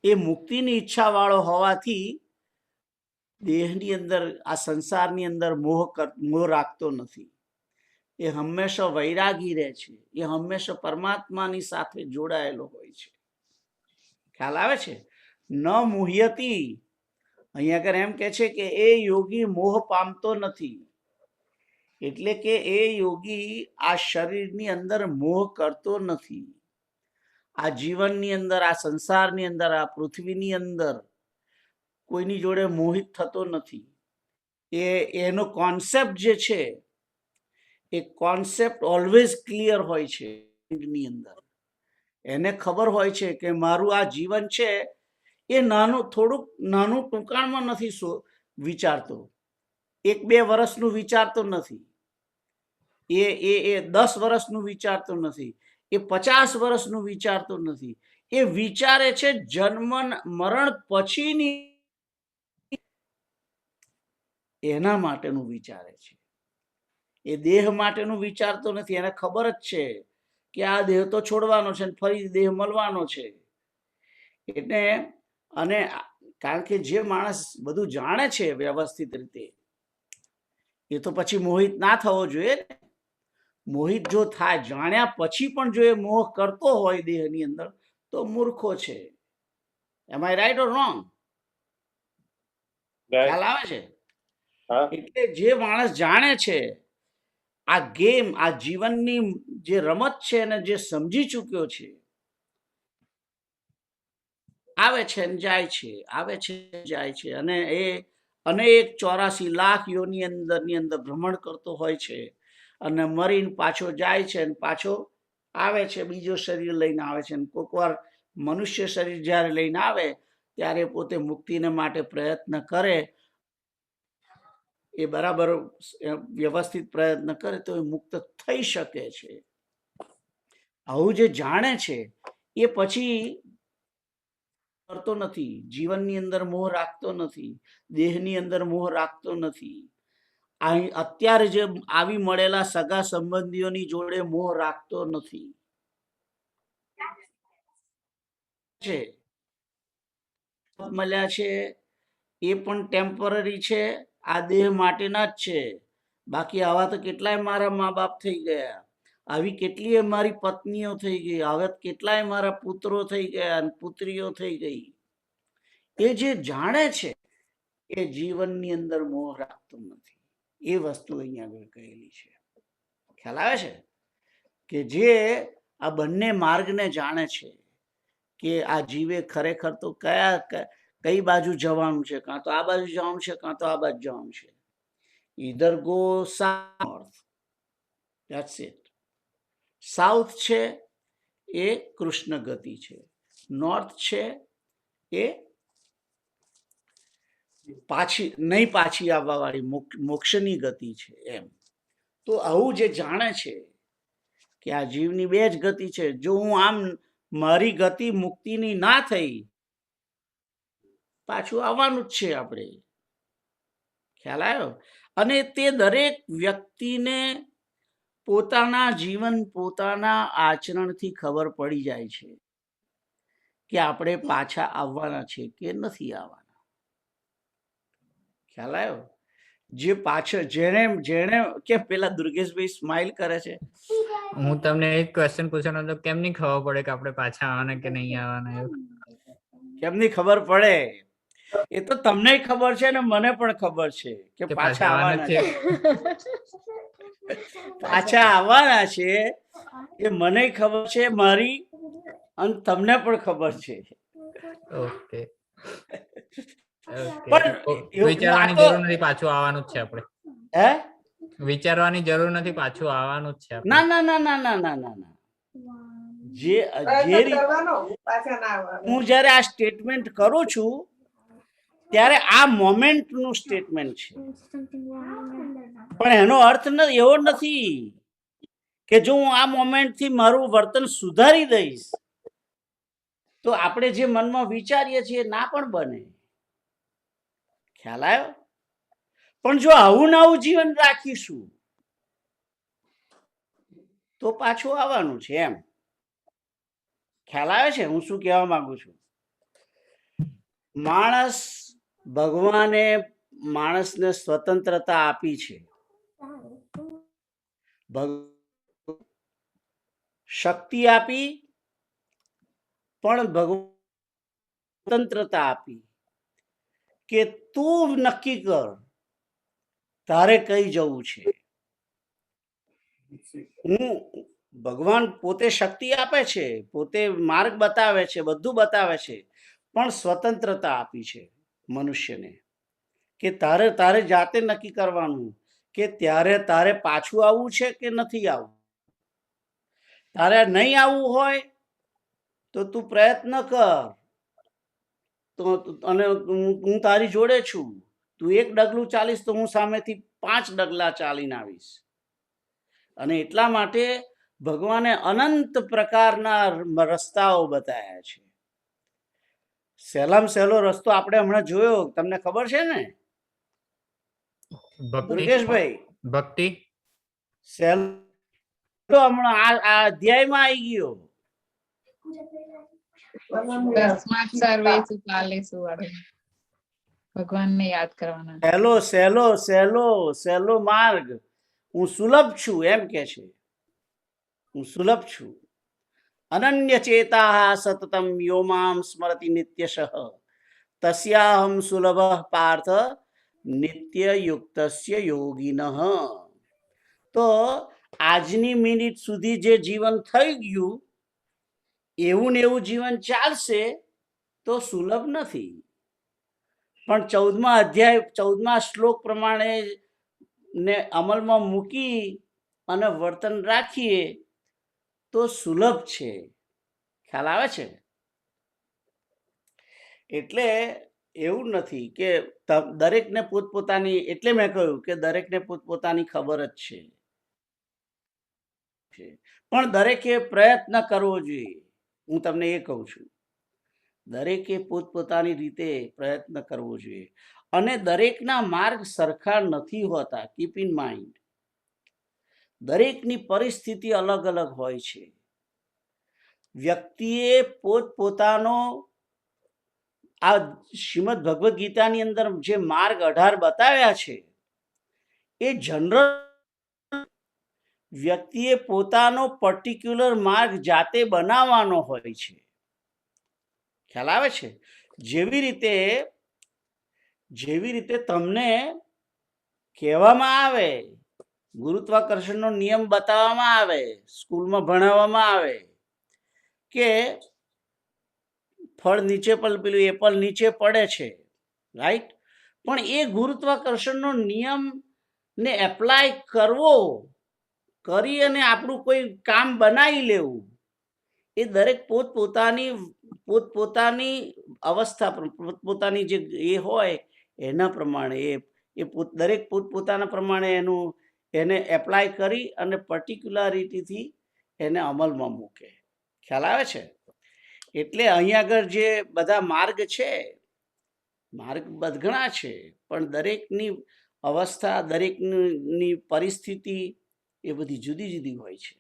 એ મુક્તિની ઈચ્છા વાળો હોવાથી દેહની અંદર આ સંસારની અંદર મોહ રાખતો નથી. એ હંમેશા વૈરાગી રહે છે. એ હંમેશા પરમાત્માની સાથે જોડાયેલો હોય છે. ખ્યાલ આવે છે? ન મુહ્યતી, અહીંયા આગળ એમ કે છે કે એ યોગી મોહ પામતો નથી. એટલે કે એ યોગી આ શરીરની અંદર મોહ કરતો નથી. આ જીવનની અંદર, આ સંસારની અંદર, આ પૃથ્વીની અંદર કોઈની જોડે મોહિત થતો નથી. એનો કોન્સેપ્ટ જે છે એ કોન્સેપ્ટ ઓલવેઝ ક્લિયર હોય છે. ની અંદર એને ખબર હોય છે કે મારું આ જીવન છે એ થોડુંક નાનું ટૂંકાણમાં નથી વિચારતો. 1-2 વર્ષનું વિચારતો નથી. એ 10 વર્ષનું વિચારતો નથી. એ 50 વર્ષનું વિચારતો નથી. એ વિચારે છે જન્મ મરણ પછીની, એના માટેનું વિચારે છે. એ દેહ માટેનું વિચારતો નથી. એને ખબર જ છે કે આ દેહ તો છોડવાનો છે અને ફરી દેહ મળવાનો છે. એટલે અને કારણ કે જે માણસ બધું જાણે છે વ્યવસ્થિત રીતે, એ તો પછી મોહિત ના થવો જોઈએ. મોહિત જો થાય, જાણ્યા પછી પણ જો એ મોહ કરતો હોય દેહની અંદર, તો મૂર્ખો છે. એમ આઈ રાઈટ ઓર રોંગ? ખ્યાલ આવે છે? એટલે જે માણસ જાણે છે આ ગેમ, આ જીવનની જે રમત છે એને જે સમજી ચૂક્યો છે, આવે છે ને જાય છે, આવે છે જાય છે, અને એ અનેક 84 લાખ યોની અંદર ભ્રમણ કરતો હોય છે અને મરીને પાછો જાય છે અને પાછો આવે છે. બીજો શરીર લઈને આવે છે. કોઈક વાર મનુષ્ય શરીર જ્યારે લઈને આવે ત્યારે પોતે મુક્તિને માટે પ્રયત્ન કરે, એ બરાબર વ્યવસ્થિત પ્રયત્ન કરે તો એ મુક્ત થઈ શકે છે. આવું જે જાણે છે એ પછી કરતો નથી. જીવનની અંદર મોહ રાખતો નથી. દેહની અંદર મોહ રાખતો નથી. અત્યારે જે આવી મળેલા સગા સંબંધીઓની જોડે મોહ રાખતો નથી. મળ્યા છે એ પણ ટેમ્પરરી છે, આ દેહ માટેના જ છે. બાકી આવા તો કેટલાય મારા મા બાપ થઈ ગયા, આવી કેટલીય મારી પત્નીઓ થઈ ગઈ, હવે કેટલાય મારા પુત્રો થઈ ગયા અને પુત્રીઓ થઈ ગઈ. એ જે જાણે છે એ જીવનની અંદર મોહ રાખતો નથી. એ વસ્તુ અહીંયા આગળ કહેલી છે. ખ્યાલ આવે છે? કે જે આ બંને માર્ગને જાણે છે કે આ જીવે ખરેખર તો કઈ બાજુ જવાનું છે, કાં તો આ બાજુ જવાનું છે, કાં તો આ બાજુ જવાનું છે. Either go south, that's it. South છે એ કૃષ્ણ ગતિ છે, નોર્થ છે એ પાછી આવવા વાળી મોક્ષની ગતિ છે. એમ તો આવું જે જાણે છે કે આ જીવની 2 જ ગતિ છે, જો હું આમ મારી ગતિ મુક્તિની ના થઈ, પાછું આવવાનું જ છે આપણે. ખ્યાલ આવ્યો? અને તે દરેક વ્યક્તિને પોતાના જીવન, પોતાના આચરણથી ખબર પડી જાય છે કે આપણે પાછા આવવાના છે કે નથી આવવાના. ખ્યાલ આવ્યો? જે પાછળ જેણે કે પેલા દુર્ગેશભાઈ સ્માઈલ કરે છે. હું તમને એક ક્વેશ્ચન પૂછવાનો હતો, કેમ નહીં ખબર પડે કે આપણે પાછા આવવાના કે નહીં આવવાના? કેમની ખબર પડે? એ તો તમને ખબર છે ને મને પણ ખબર છે કે પાછા આવવાના છે. પાછા આવવાના છે એ મને ખબર છે મારી, અને તમને પણ ખબર છે. ઓકે. પણ વિચારવાની જરૂર નથી, પાછું આવવાનું જ છે આપણે. હે? વિચારવાની જરૂર નથી, પાછું આવવાનું જ છે. ના ના ના ના ના ના ના ના. જે હું જ્યારે આ સ્ટેટમેન્ટ કરું છું ત્યારે આ મોમેન્ટનું સ્ટેટમેન્ટ છે, પણ એનો અર્થ એવો નથી કે જો હું આ મોમેન્ટથી મારું વર્તન સુધારી દઈશ તો આપણે જે મનમાં વિચારીએ છીએ ના પણ બને. ખ્યાલ આવ્યો? પણ જો આવું ને આવું જીવન રાખીશું તો પાછું આવવાનું છે એમ. ખ્યાલ આવે છે હું શું કહેવા માંગુ છું? ભગવાને માણસને સ્વતંત્રતા આપી છે, શક્તિ આપી, પણ સ્વતંત્રતા આપી કે તું નક્કી કર તારે કઈ જવું છે. ભગવાન પોતે શક્તિ આપે છે, પોતે માર્ગ બતાવે છે, બધું બતાવે છે, પણ સ્વતંત્રતા આપી છે મનુષ્યને કે તારે જાતે નક્કી કરવાનું કે તારે પાછું આવવું છે કે નથી આવવું. તારે નહીં આવવું હોય તો તું પ્રયત્ન કર, તો અને હું તારી જોડે છું. તું એક ડગલું ચાલીશ તો હું સામેથી 5 ડગલા ચાલીને આવીશ. અને એટલા માટે ભગવાને અનંત પ્રકારના રસ્તાઓ બતાવ્યા છે. સહેલામાં સહેલો રસ્તો આપણે હમણાં જોયો, તમને ખબર છે ને દુર્ગેશભાઈ? ભક્તિ સહેલો હમણાં આ અધ્યાયમાં આવી ગયો. તસ્માત્ સર્વે સુકાલેષુ વાળું. ભગવાનને યાદ કરવાના. સહેલો સહેલો સહેલો સહેલો માર્ગ, હું સુલભ છું એમ કે છે. હું સુલભ છું. અનન્ય ચેતા સતતમ યો મામ સ્મરતિ નિત્યશઃ તસ્યાહમ સુલભ પાર્થ નિત્ય યુક્તસ્ય યોગિનઃ. તો આજની મિનિટ સુધી જે જીવન થઈ ગયું એવું ને એવું જીવન ચાલશે તો સુલભ નથી. પણ 14મા અધ્યાય 14મા શ્લોક પ્રમાણે ને અમલમાં મૂકી અને વર્તન રાખીએ તો સુલભ છે. ખ્યાલ આવે છે? એટલે એવું નથી કે દરેકને પોતપોતાની, એટલે મેં કહ્યું કે દરેકને પોતપોતાની ખબર જ છે, પણ દરેકે પ્રયત્ન કરવો જોઈએ. હું તમને એ કહું છું, દરેકે પોતપોતાની રીતે પ્રયત્ન કરવો જોઈએ. અને દરેકના માર્ગ સરખા નથી હોતા. કીપ ઇન માઇન્ડ, દરેકની પરિસ્થિતિ અલગ અલગ હોય છે. વ્યક્તિએ પોતપોતાનો, આ શ્રીમદ ભગવદ્ ગીતાની અંદર જે માર્ગ 18 બતાવ્યા છે એ જનરલ, વ્યક્તિએ પોતાનો પર્ટિક્યુલર માર્ગ જાતે બનાવવાનો હોય છે. ખ્યાલ આવે છે? જેવી રીતે તમને કહેવામાં આવે, ગુરુત્વાકર્ષણનો નિયમ બતાવવામાં આવે, સ્કૂલમાં ભણાવવામાં આવે કે ફળ નીચે પેલું એપલ નીચે પડે છે, રાઈટ? પણ એ ગુરુત્વાકર્ષણનો નિયમ ને એપ્લાય કરી અને આપણું કોઈ કામ બનાવી લેવું, એ દરેક પોતપોતાની અવસ્થા, પોતપોતાની જે એ હોય એના પ્રમાણે દરેક પોતપોતાના પ્રમાણે એને એપ્લાય કરી અને પર્ટિક્યુલારિટીથી એને અમલમાં મૂકે. ખ્યાલ આવે છે? એટલે અહીંયા આગળ જે બધા માર્ગ છે, માર્ગ ઘણા છે, પણ દરેકની અવસ્થા, દરેકની પરિસ્થિતિ એ બધી જુદી જુદી હોય છે.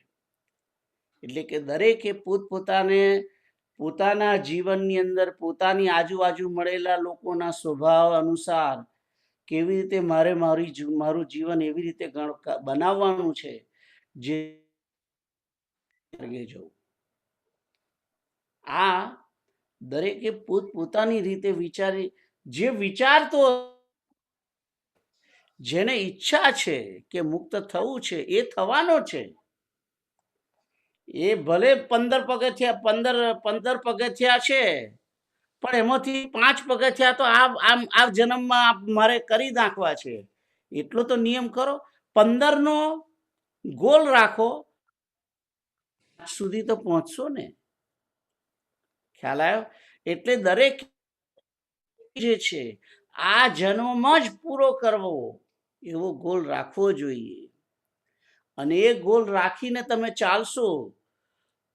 એટલે કે દરેકે પોતાના જીવનની અંદર પોતાની આજુબાજુ મળેલા લોકોના સ્વભાવ અનુસાર કેવી રીતે મારું જીવન એવી રીતે બનાવવાનું છે જે જવું. આ દરેકે પોતાની રીતે વિચારી, જે વિચારતો, જેને ઈચ્છા છે કે મુક્ત થવું છે એ થવાનો છે. એ ભલે 15 પગથિયા છે, પણ એમાંથી 5 પગથિયા તો આ જન્મમાં મારે કરી નાખવા છે. એટલો તો નિયમ કરો. 15નો ગોલ રાખો, સુધી તો પહોંચશો ને. ખ્યાલ આવ્યો? એટલે દરેક જે છે આ જન્મમાં જ પૂરો કરવો એવો ગોલ રાખવો જોઈએ. અને એ ગોલ રાખીને તમે ચાલશો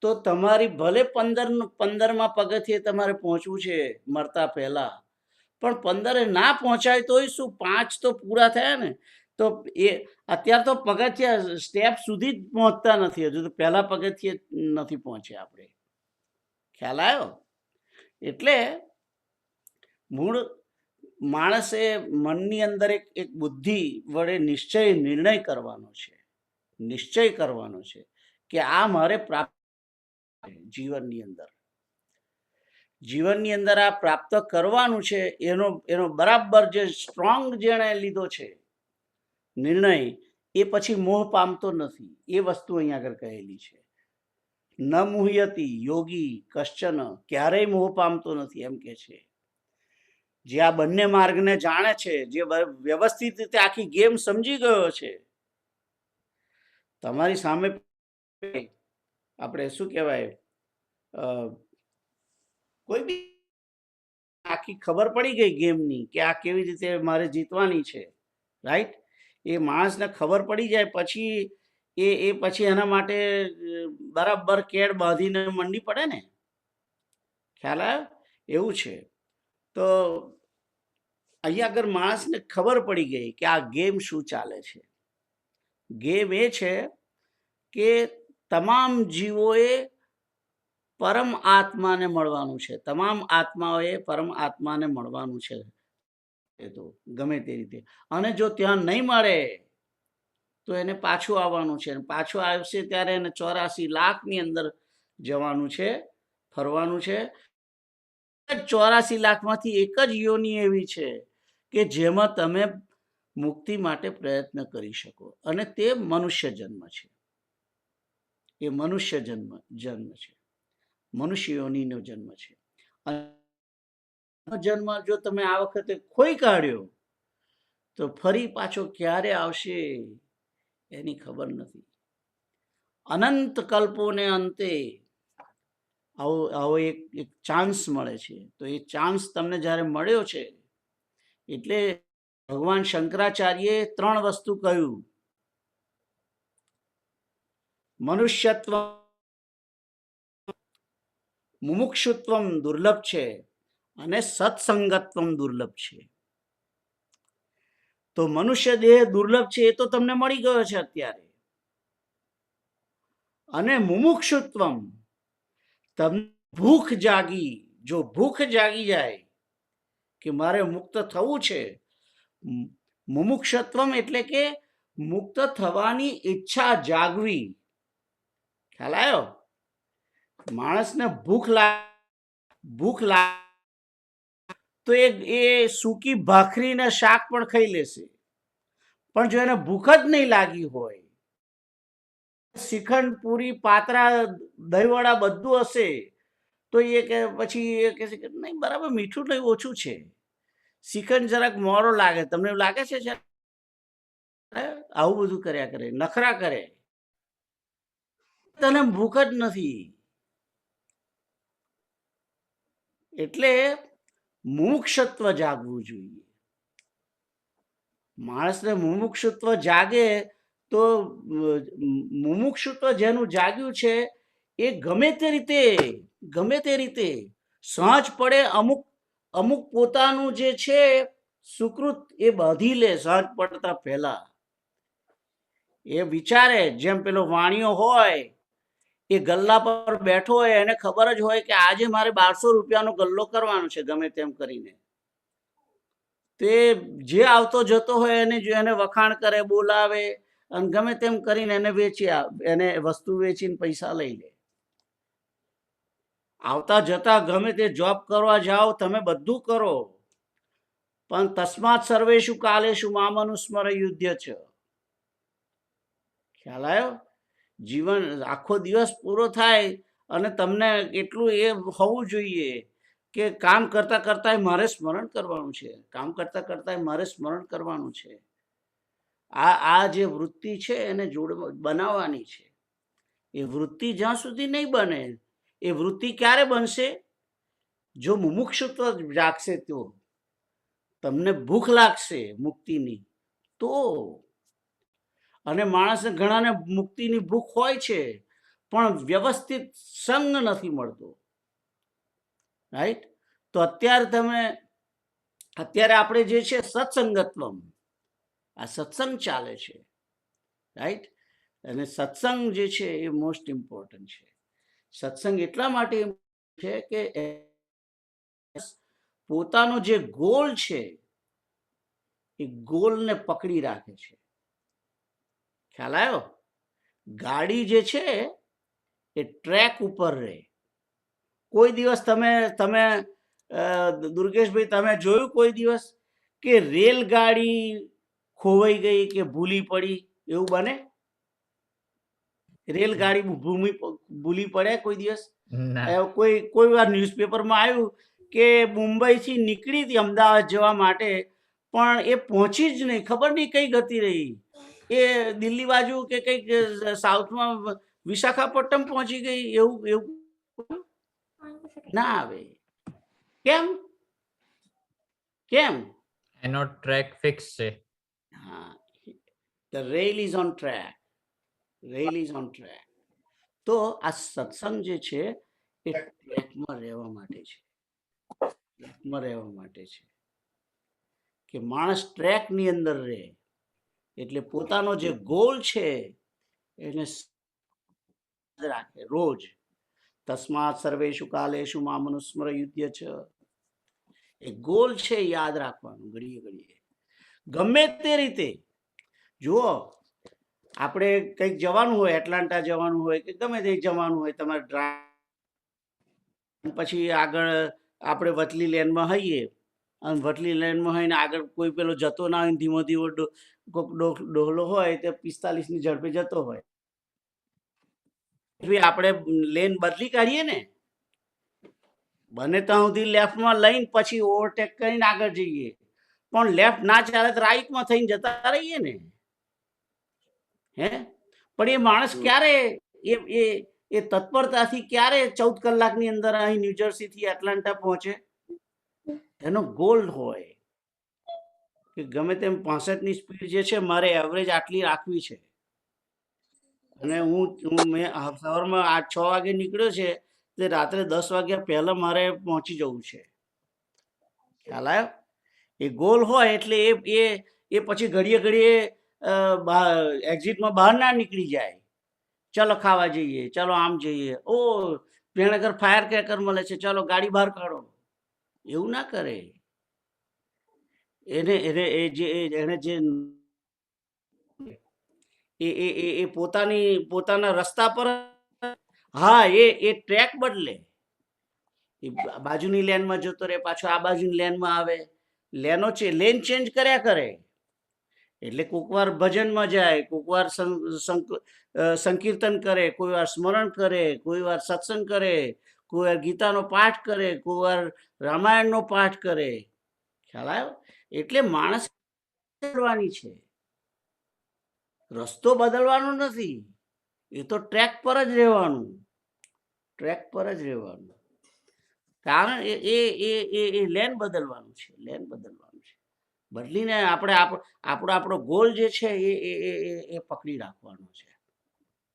તો તમારી ભલે 15મા પગથિયે તમારે પહોંચવું છે મરતા પહેલા, પણ 15 ના પહોંચાય તોય શું, 5 તો પૂરા થયા ને. તો એ અત્યારે તો પગથિયા સ્ટેપ સુધી જ પહોંચતા નથી, હજુ તો પહેલા પગથિયે નથી પહોંચ્યા આપણે. ખ્યાલ આવ્યો? એટલે મૂળ માણસે મનની અંદર એક બુદ્ધિ વડે નિર્ણય કરવાનો છે, નિશ્ચય કરવાનો છે કે આ મારે પ્રાપ્ત જીવનની અંદર આ પ્રાપ્ત કરવાનું છે. એનો બરાબર જે સ્ટ્રોંગ જેણે લીધો છે નિર્ણય, એ પછી મોહ પામતો નથી. એ વસ્તુ અહીંયા આગળ કહેલી છે. ન મુહ્યતિ યોગી કશ્ચન, ક્યારેય મોહ પામતો નથી એમ કે છે. જે આ બંને માર્ગને જાણે છે, જે વ્યવસ્થિત રીતે આખી ગેમ સમજી ગયો છે. તમારી સામે આપણે શું કહેવાય, કોઈ બી આખી ખબર પડી ગઈ ગેમની કે આ કેવી રીતે મારે જીતવાની છે, રાઈટ? એ માણસને ખબર પડી જાય પછી એ પછી એના માટે બરાબર કેડ બાંધીને મંડી પડે ને. ખ્યાલ આવ્યો? એવું છે. તો અહીંયા આગળ માણસને ખબર પડી ગઈ કે આ ગેમ શું ચાલે છે. ગેમ એ છે કે તમામ જીવોએ પરમ આત્માને મળવાનું છે. તમામ આત્માઓએ પરમ આત્માને મળવાનું છે. એ તો ગમે તે રીતે, અને જો ત્યાં નહીં મળે તો એને પાછું આવવાનું છે. પાછું આવશે ત્યારે એને 84 લાખની અંદર જવાનું છે, ફરવાનું છે. 84 લાખમાંથી એક જ યોની એવી છે કે જેમાં તમે મુક્તિ માટે પ્રયત્ન કરી શકો, અને તે મનુષ્ય જન્મ છે. એ મનુષ્ય જન્મ છે, મનુષ્ય યોનિનો જન્મ છે. જન્મ જો તમે આ વખતે ખોઈ કાઢ્યો તો ફરી પાછો ક્યારે આવશે એની ખબર નથી. અનંત કલ્પોને અંતે આવો એક ચાન્સ મળે છે. તો એ ચાન્સ તમને જ્યારે મળ્યો છે એટલે ભગવાન શંકરાચાર્યે 3 વસ્તુ કહ્યું. મનુષ્યત્વ, મુમુક્ષુત્વમ દુર્લભ છે અને સત્સંગત્વમ દુર્લભ છે. તો મનુષ્ય દેહ દુર્લભ છે, એ તો તમને મળી ગયો છે અત્યારે. અને મુમુક્ષુત્વમ, તમને ભૂખ જાગી, જો ભૂખ જાગી જાય કે મારે મુક્ત થવું છે. મુમુક્ષત્વમ એટલે કે મુક્ત થવાની ઈચ્છા જાગવી. ખ્યાલ આવ્યો? માણસને ભૂખ લાગે તો એ સૂકી ભાખરીને શાક પણ ખાઈ લેશે. પણ જો એને ભૂખ જ નહીં લાગી હોય, શ્રીખંડ, પૂરી, પાતરા, દહીંવડા બધું હશે તો એ કે પછી એ કહેશે કે નહીં, બરાબર મીઠું નહીં, ઓછું છે. શ્રીખંડ જરાક મોરો લાગે, તમને એવું લાગે છે? આવું બધું કર્યા કરે, નખરા કરે, તને ભૂખ જ નથી. એટલે મુમુક્ષત્વ જાગવું જોઈએ. માણસને મુમુક્ષુત્વ જાગે તો મુમુક્ષુત્વ જેનું જાગ્યું છે એ ગમે તે રીતે સહજ પડે અમુક પોતાનું જે છે સુકૃત એ બાંધી લે. સહજ પડતા પહેલા એ વિચારે, જેમ પેલો વાણિયો હોય એ ગલ્લા પર બેઠો હોય, એને ખબર જ હોય કે આજે મારે 1200 રૂપિયાનો ગલ્લો કરવાનો છે ગમે તેમ કરીને. તે જે આવતો જતો હોય એને વખાણ કરે, બોલાવે, અને ગમે તેમ કરીને એને વસ્તુ વેચીને પૈસા લઈ લે. આવતા જતા ગમે તે જોબ કરવા જાઓ, તમે બધું કરો, પણ તસ્માત સર્વેષુ કાલેષુ મામ અનુસ્મર યુધ્ય છે. ખ્યાલ આવ્યો? જીવન આખો દિવસ પૂરો થાય અને તમને એટલું એ હોવું જોઈએ કે કામ કરતા કરતા મારે સ્મરણ કરવાનું છે, કામ કરતા કરતા મારે સ્મરણ કરવાનું છે. આ જે વૃત્તિ છે એને બનાવવાની છે. એ વૃત્તિ જ્યાં સુધી નહીં બને, એ વૃત્તિ ક્યારે બનશે? જો મુમુક્ષુત્વ જાગશે, તો તમને ભૂખ લાગશે મુક્તિની તો. અને માણસને ઘણાને મુક્તિની ભૂખ હોય છે પણ વ્યવસ્થિત સંગ નથી મળતો, રાઈટ? તો અત્યારે આપણે જે છે સત્સંગત્વમ, આ સત્સંગ ચાલે છે, રાઈટ? અને સત્સંગ જે છે એ મોસ્ટ ઇમ્પોર્ટન્ટ છે. સત્સંગ એટલા માટે છે કે પોતાનો જે ગોલ છે એ ગોલને પકડી રાખે છે. ખ્યાલ આવ્યો? ગાડી જે છે એ ટ્રેક ઉપર રહે. કોઈ દિવસ તમે તમે દુર્ગેશભાઈ તમે જોયું કોઈ દિવસ કે રેલગાડી ખોવાઈ ગઈ કે ભૂલી પડી? એવું બને? રેલગાડી ભૂલી પડે કોઈ દિવસ? ના. કોઈ વાર ન્યૂઝપેપરમાં આવ્યું કે મુંબઈથી નીકળી હતી અમદાવાદ જવા માટે, પણ એ પહોંચી જ નહીં, ખબર નહીં કઈ ગતિ રહી. એ દિલ્હી બાજુ કે કંઈક સાઉથમાં વિશાખાપટ્ટનમ પહોંચી ગઈ. એવું એવું ના આવે. કેમ? કેમ? એનો ટ્રેક ફિક્સ છે. હા, the rail is on track. Rail is on track. તો આ સત્સંગ જે છે એ ટ્રેકમાં રહેવા માટે છે. ટ્રેકમાં રહેવા માટે છે કે માણસ ટ્રેકની અંદર રહે, એટલે પોતાનો જે ગોલ છે એને રાખે રોજ. તસ્માત સર્વેષુ કાલેષુ મામનુસ્મર યુધ્ય છે. એ ગોલ છે યાદ રાખવાનું ઘડીએ ઘડીએ, ગમે તે રીતે. જુઓ, આપણે કંઈક જવાનું હોય, એટલાન્ટા જવાનું હોય કે ગમે તે જવાનું હોય, તમારે ડ્રાઈવ પછી આગળ આપણે વચલી લેનમાં હઈએ અને વચલી લેનમાં હોય ને આગળ કોઈ પેલો જતો ના હોય, ધીમો ધીમો કોઈક ડોહલો હોય તે 45ની ઝડપે જતો હોય, આપણે લેન બદલી કાઢીએ ને, બને ત્યાં સુધી લેફ્ટમાં લઈને પછી ઓવરટેક કરીને આગળ જઈએ. પણ લેફ્ટ ના ચાલે તો રાઈટમાં થઈને જતા રહીએ ને. હે, પણ એ માણસ ક્યારે એ તત્પરતાથી ક્યારે 14 કલાકની અંદર અહીં ન્યુજર્સી થી એટલાન્ટા પહોંચે? એનો ગોલ હોય કે ગમે તેમ 65ની સ્પીડ જે છે મારે એવરેજ આટલી રાખવી છે, અને હું મેં સવારમાં 6 વાગે નીકળ્યો છે તે રાત્રે 10 વાગ્યા પહેલા મારે પહોંચી જવું છે. ખ્યાલ આવ્યો? એ ગોલ હોય એટલે એ પછી ઘડીએ ઘડીએ એક્ઝિટમાં બહાર ના નીકળી જાય. ચલો ખાવા જઈએ, ચલો આમ જઈએ, ઓ ભેણગર ફાયર ક્રેકર મળે છે, ચલો ગાડી બહાર કાઢો. એવું ના કરે. એને એને એ જે એને જે એ પોતાના રસ્તા પર, હા, એ ટ્રેક બદલે. એ બાજુની લેનમાં જતો રહે, પાછો આ બાજુની લેનમાં આવે, લેન ચેન્જ કર્યા કરે. એટલે કોઈક વાર ભજનમાં જાય, કોઈક વાર સંકીર્તન કરે, કોઈ વાર સ્મરણ કરે, કોઈ વાર સત્સંગ કરે, કોઈ વાર ગીતાનો પાઠ કરે, કોઈ વાર રામાયણનો પાઠ કરે. ખ્યાલ આવ્યો? એટલે માણસ બદલવાની છે, રસ્તો બદલવાનો નથી. એ તો ટ્રેક પર જ રહેવાનું, ટ્રેક પર જ રહેવાનું. કારણ એ લેન બદલવાનું છે, લેન બદલવાનું છે. બદલીને આપણો ગોલ જે છે એ પકડી રાખવાનો છે.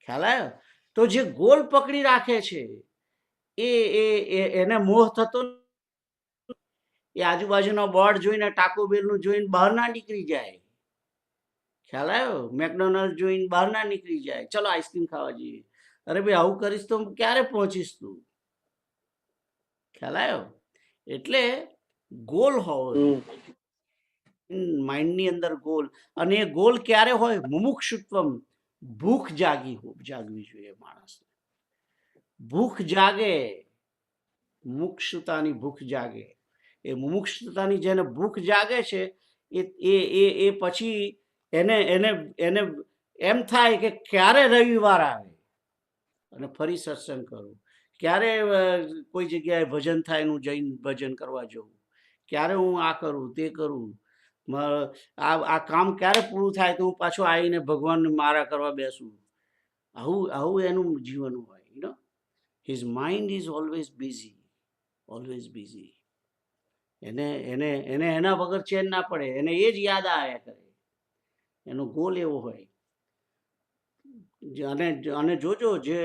ખ્યાલ આવ્યો? તો જે ગોલ પકડી રાખે છે એને મોહ થતો, એ આજુબાજુનો બોર્ડ જોઈને, ટાકો બેલનું જોઈને બહાર ના નીકળી જાય. ખ્યાલ આવ્યો? મેકડોનલ્ડ જોઈને બહાર ના નીકળી જાય, ચલો આઈસ્ક્રીમ ખાવા જઈએ. અરે ભાઈ, આવું કરીશ તો ક્યારે પહોંચીશ તું? ખ્યાલ આવ્યો? એટલે ગોલ હોવો માઇન્ડની અંદર, ગોલ. અને એ ગોલ ક્યારે હોય? મુમુક્ષુત્વમ, ભૂખ જાગવી જોઈએ માણસને. ભૂખ જાગે, મુક્ષુતાની ભૂખ જાગે. એ મુમુક્ષુતાની જેને ભૂખ જાગે છે એ પછી એને એને એને એમ થાય કે ક્યારે રવિવાર આવે અને ફરી સત્સંગ કરું, ક્યારે કોઈ જગ્યાએ ભજન થાય હું જઈને ભજન કરવા જવું, ક્યારે હું આ કરું તે કરું, આ કામ ક્યારે પૂરું થાય તો હું પાછો આવીને ભગવાનને મારા કરવા બેસું. આવું એનું જીવન હોય. You know, his mind is always busy, always busy. એને એના વગર ચેન ના પડે, એને એ જ યાદ આવ્યા કરે. એનો ગોલ એવો હોય. અને જોજો, જે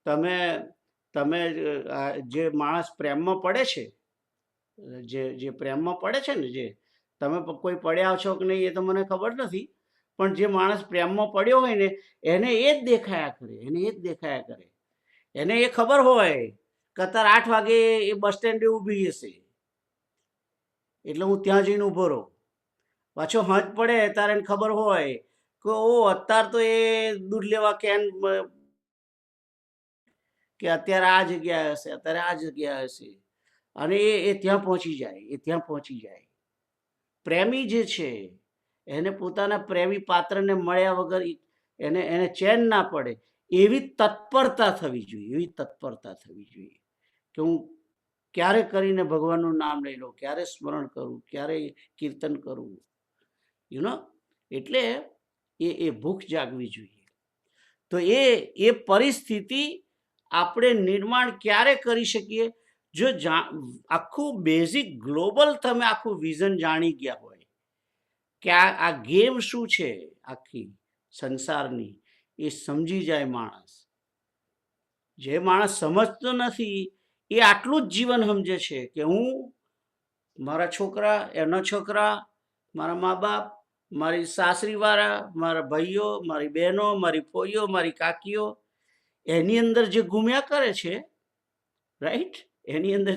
તમે જે માણસ પ્રેમમાં પડે છે, જે પ્રેમમાં પડે છે ને, જે તમે કોઈ પડ્યા છો કે નહીં એ તો મને ખબર નથી, પણ જે માણસ પ્રેમમાં પડ્યો હોય ને એને એ જ દેખાયા કરે, એને એ જ દેખાયા કરે. એને એ ખબર હોય કે અત્યારે 8 વાગે એ બસ સ્ટેન્ડે ઊભી હશે એટલે હું ત્યાં જઈને ઊભો રહું. પાછો હાંજ પડે ત્યારે એને ખબર હોય કે ઓ અત્યારે તો એ દૂધ લેવા કે અત્યારે આ જગ્યા હશે, અત્યારે આ જગ્યા હશે, અને એ ત્યાં પહોંચી જાય, એ ત્યાં પહોંચી જાય. પ્રેમી જે છે એને પોતાના પ્રેમી પાત્રને મળ્યા વગર એને એને ચેન ના પડે એવી તત્પરતા થવી જોઈએ, એવી તત્પરતા થવી જોઈએ કે હું ક્યારે કરીને ભગવાનનું નામ લઈ લઉં, ક્યારે સ્મરણ કરું, ક્યારે કીર્તન કરું, એટલે એ ભૂખ જાગવી જોઈએ. તો એ પરિસ્થિતિ આપણે નિર્માણ ક્યારે કરી શકીએ? જો આખું બેઝિક ગ્લોબલ તમે આખું વિઝન જાણી ગયા હોય કે આ ગેમ શું છે આખી સંસારની, એ સમજી જાય માણસ. જે માણસ સમજતો નથી એ આટલું જ જીવન સમજે છે કે હું, મારા છોકરા, એના છોકરા, મારા મા બાપ, મારી સાસરીવાળા, મારા ભાઈઓ, મારી બહેનો, મારી ફોઈઓ, મારી કાકીઓ, એની અંદર જે ઘૂમ્યા કરે છે, રાઈટ, એની અંદર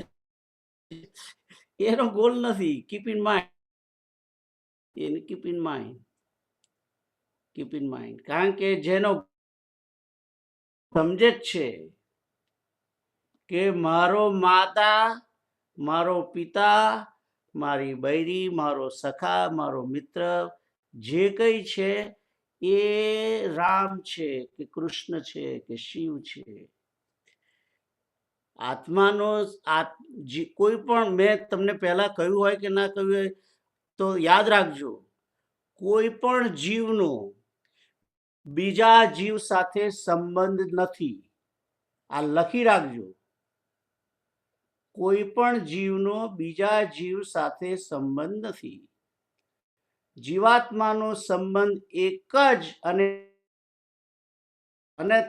એનો ગોલ નથી. કીપ ઇન માઇન્ડ, એને keep in mind, keep in mind. કારણ કે જેનો સમજે જ છે કે મારો માતા, મારો પિતા, મારી બૈરી, મારો સખા, મારો મિત્ર જે કંઈ છે એ રામ છે કે કૃષ્ણ છે કે શિવ છે. આત્માનો કોઈ પણ, મેં તમને પહેલા કહ્યું હોય કે ના કહ્યું હોય તો યાદ રાખજો, કોઈ પણ જીવનો બીજા જીવ સાથે સંબંધ નથી. આ લખી રાખજો, કોઈ પણ જીવનો બીજા જીવ સાથે સંબંધ નથી. જીવાત્માનો સંબંધ એક જ, અને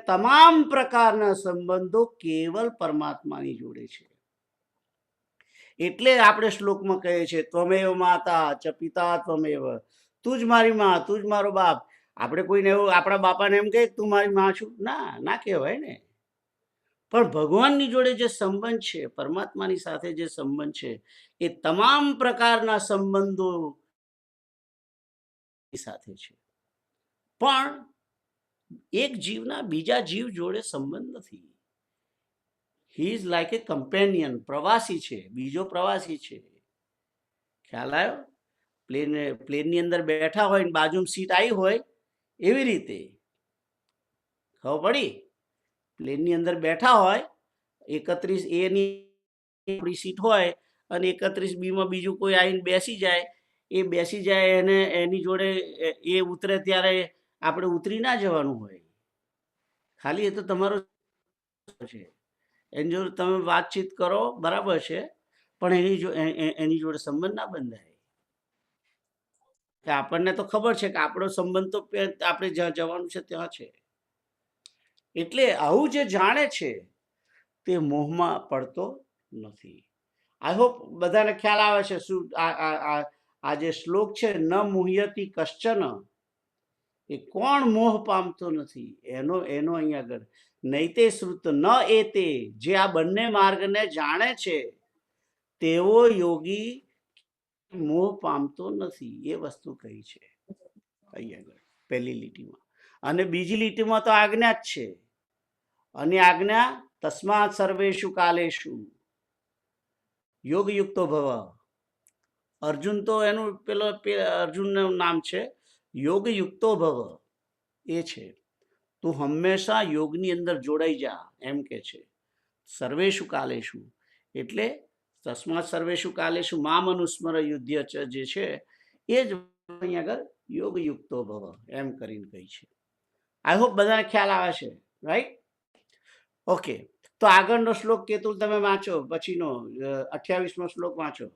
તમામ પ્રકારના સંબંધો કેવલ પરમાત્માની જોડે છે. એટલે આપણે શ્લોકમાં કહીએ છીએ ત્વમેવ માતા ચ પિતા ત્વમેવ, તું જ મારી માં, તું જ મારો બાપ. આપણે કોઈને એવું આપણા બાપાને એમ કહે તું મારી માં છું, ના કહેવાય ને. પણ ભગવાનની જોડે જે સંબંધ છે, પરમાત્માની સાથે જે સંબંધ છે, એ તમામ પ્રકારના સંબંધો સાથે છે. પણ એક જીવના બીજા જીવ જોડે સંબંધ નથી. He is like A companion, પ્રવાસી છે, બીજો પ્રવાસી છે. ખ્યાલ આવ્યો? પ્લેનની અંદર બેઠા હોય ને બાજુમાં સીટ આવી હોય એવી રીતે. ખબર પડી? પ્લેનની અંદર બેઠા હોય, 31A ની સીટ હોય અને 31B માં બીજું કોઈ આવીને બેસી જાય, એ બેસી જાય એને એની જોડે એ ઉતરે ત્યારે આપણે ઉતરી ના જવાનું હોય. ખાલી એ તો તમારો છે, એની જોડે તમે વાતચીત કરો, બરાબર છે, પણ એની જોડે સંબંધ ના બંધાય. કે આપણને તો ખબર છે કે આપણો સંબંધ તો આપણે જ્યાં જવાનું છે ત્યાં છે. એટલે આવું જે જાણે છે તે મોહમાં પડતો નથી. આઈ હોપ બધાને ખ્યાલ આવે છે શું આ જે શ્લોક છે, ન મુહ્યતિ કશ્ચન, એ કોણ મોહ પામતો નથી એનો અહીંયા આગળ નૈતે શ્રુત ન એતે, જે આ બંને માર્ગને જાણે છે તેવો યોગી મોહ પામતો નથી. એ વસ્તુ કહી છે અહીંયા આગળ પહેલી લીટીમાં. અને બીજી લીટીમાં તો આજ્ઞા જ છે. અને આજ્ઞા તસ્માત સર્વેષુ કાલેષુ યોગયુક્તો ભવ. અર્જુન તો એનું અર્જુનનું નામ છે યોગયુક્તો ભવ. એ છે તું હંમેશા યોગની અંદર જોડાઈ જા, એમ કે છે. સર્વેષુ કાલેષુ એટલે તસ્માત સર્વેષુ કાલેષુ મામ અનુસ્મર યુધ્ય ચ જે છે એ જ અહીંયા આગળ યોગયુક્તો ભવ એમ કરીને કહી છે. આઈ હોપ બધાને ખ્યાલ આવે છે, રાઈટ? ઓકે, તો આગળનો શ્લોક કેતુલ તમે વાંચો, પછીનો 28મો શ્લોક વાંચો.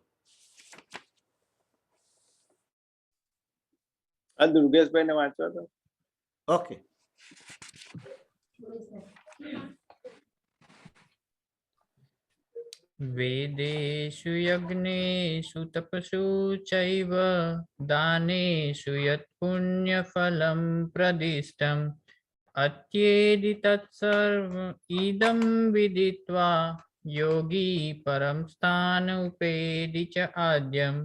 આ દુર્ગેશભાઈ ને વાંચવા તો. ઓકે. વેદેષુ યજ્ઞેષુ તપસુ ચૈવ દાનેષુ યત પુણ્યફલમ પ્રદિષ્ટમ અત્યેદિ તત્સર્વ ઇદમ વિદિત્વા યોગી પરમ સ્થાન ઉપેદિ ચ આદ્યમ.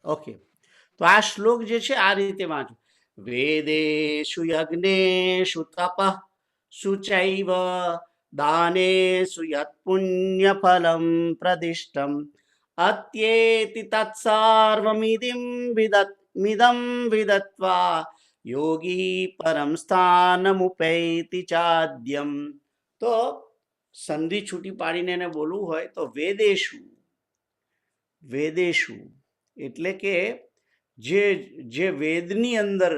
ઓકે, તો આ શ્લોક જે છે આ રીતે વાંચો. વેદેષુ યજ્ઞેષુ તપઃ શુચૈવ દાનેષુ યત પુણ્ય ફલમ પ્રદિષ્ટમ અત્યેતિ તત્સર્વમિદમ વિદત્વા યોગી પરમ સ્થાનમુપૈતિ ચાદ્યમ. તો સંધિ છૂટી પાડીને એને બોલવું હોય તો વેદેષુ, વેદેષુ એટલે કે જે વેદની અંદર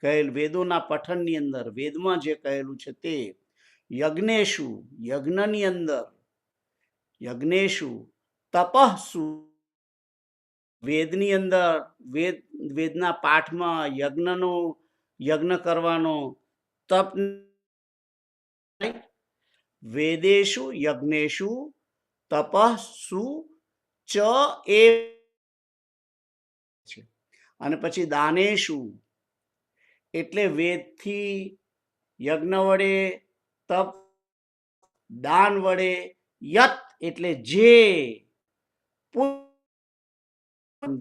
કહેલ, વેદોના પઠનની અંદર વેદમાં જે કહેલું છે તે, યજ્ઞેશુ યજ્ઞની અંદર, યજ્ઞેશુ તપઃસુ વેદની અંદર, વેદના પાઠમાં યજ્ઞ કરવાનો, તપ, વેદેશુ યજ્ઞેશુ તપઃસુ ચ એ છે. અને પછી દાનેશુ એટલે વેદથી, યજ્ઞ વડે, તપ દાન વડે, યત એટલે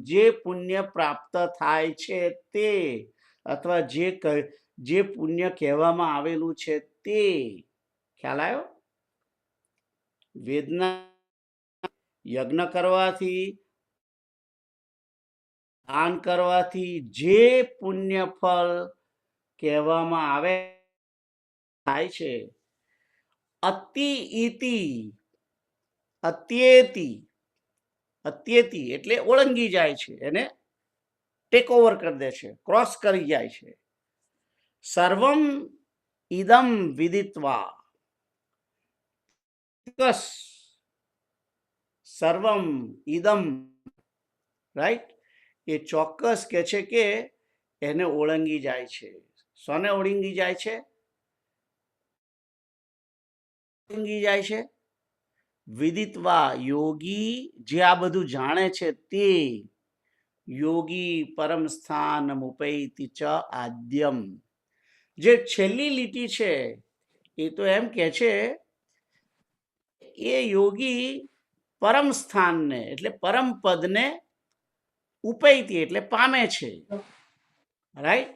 જે પુણ્ય પ્રાપ્ત થાય છે તે, અથવા જે પુણ્ય કહેવામાં આવેલું છે તે. ખ્યાલ આવ્યો? વેદના યજ્ઞ કરવાથી, દાન કરવાથી જે પુણ્ય ફળ કહેવામાં આવે થાય છે, અત્યેતિ એટલે ઓળંગી જાય છે, એને ટેક ઓવર કરી દે છે, ક્રોસ કરી જાય છે. સર્વમ ઇદમ વિદિત્વા, સર્વમ ઇદમ, રાઈટ, એ ચોક્કસ કે છે કે એને ઓળંગી જાય છે. સોને ઓળંગી જાય છે? ઓળંગી જાય છે વિદિત્વા, યોગી જે આ બધું જાણે છે તે, યોગી પરમ સ્થાન ઉપૈતિ ચ આદ્યમ. જે છેલ્લી લીટી છે એ તો એમ કે છે એ યોગી પરમ સ્થાનને એટલે પરમ પદને ઉપૈતિ એટલે પામે છે, રાઈટ.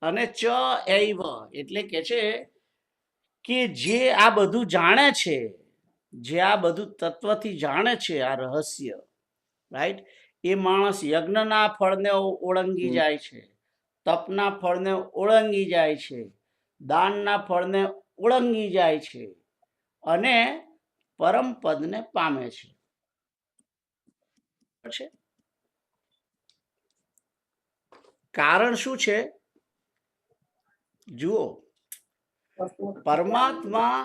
અને ચ એવ એટલે કે છે કે જે આ બધું જાણે છે, જે આ બધું તત્વથી જાણે છે, આ રહસ્ય, રાઈટ, એ માણસ યજ્ઞના ફળને ઓળંગી જાય છે, તપના ફળને ઓળંગી જાય છે, દાનના ફળને ઓળંગી જાય છે અને પરમ પદને પામે છે. કારણ શું છે? જુઓ, પરમાત્મા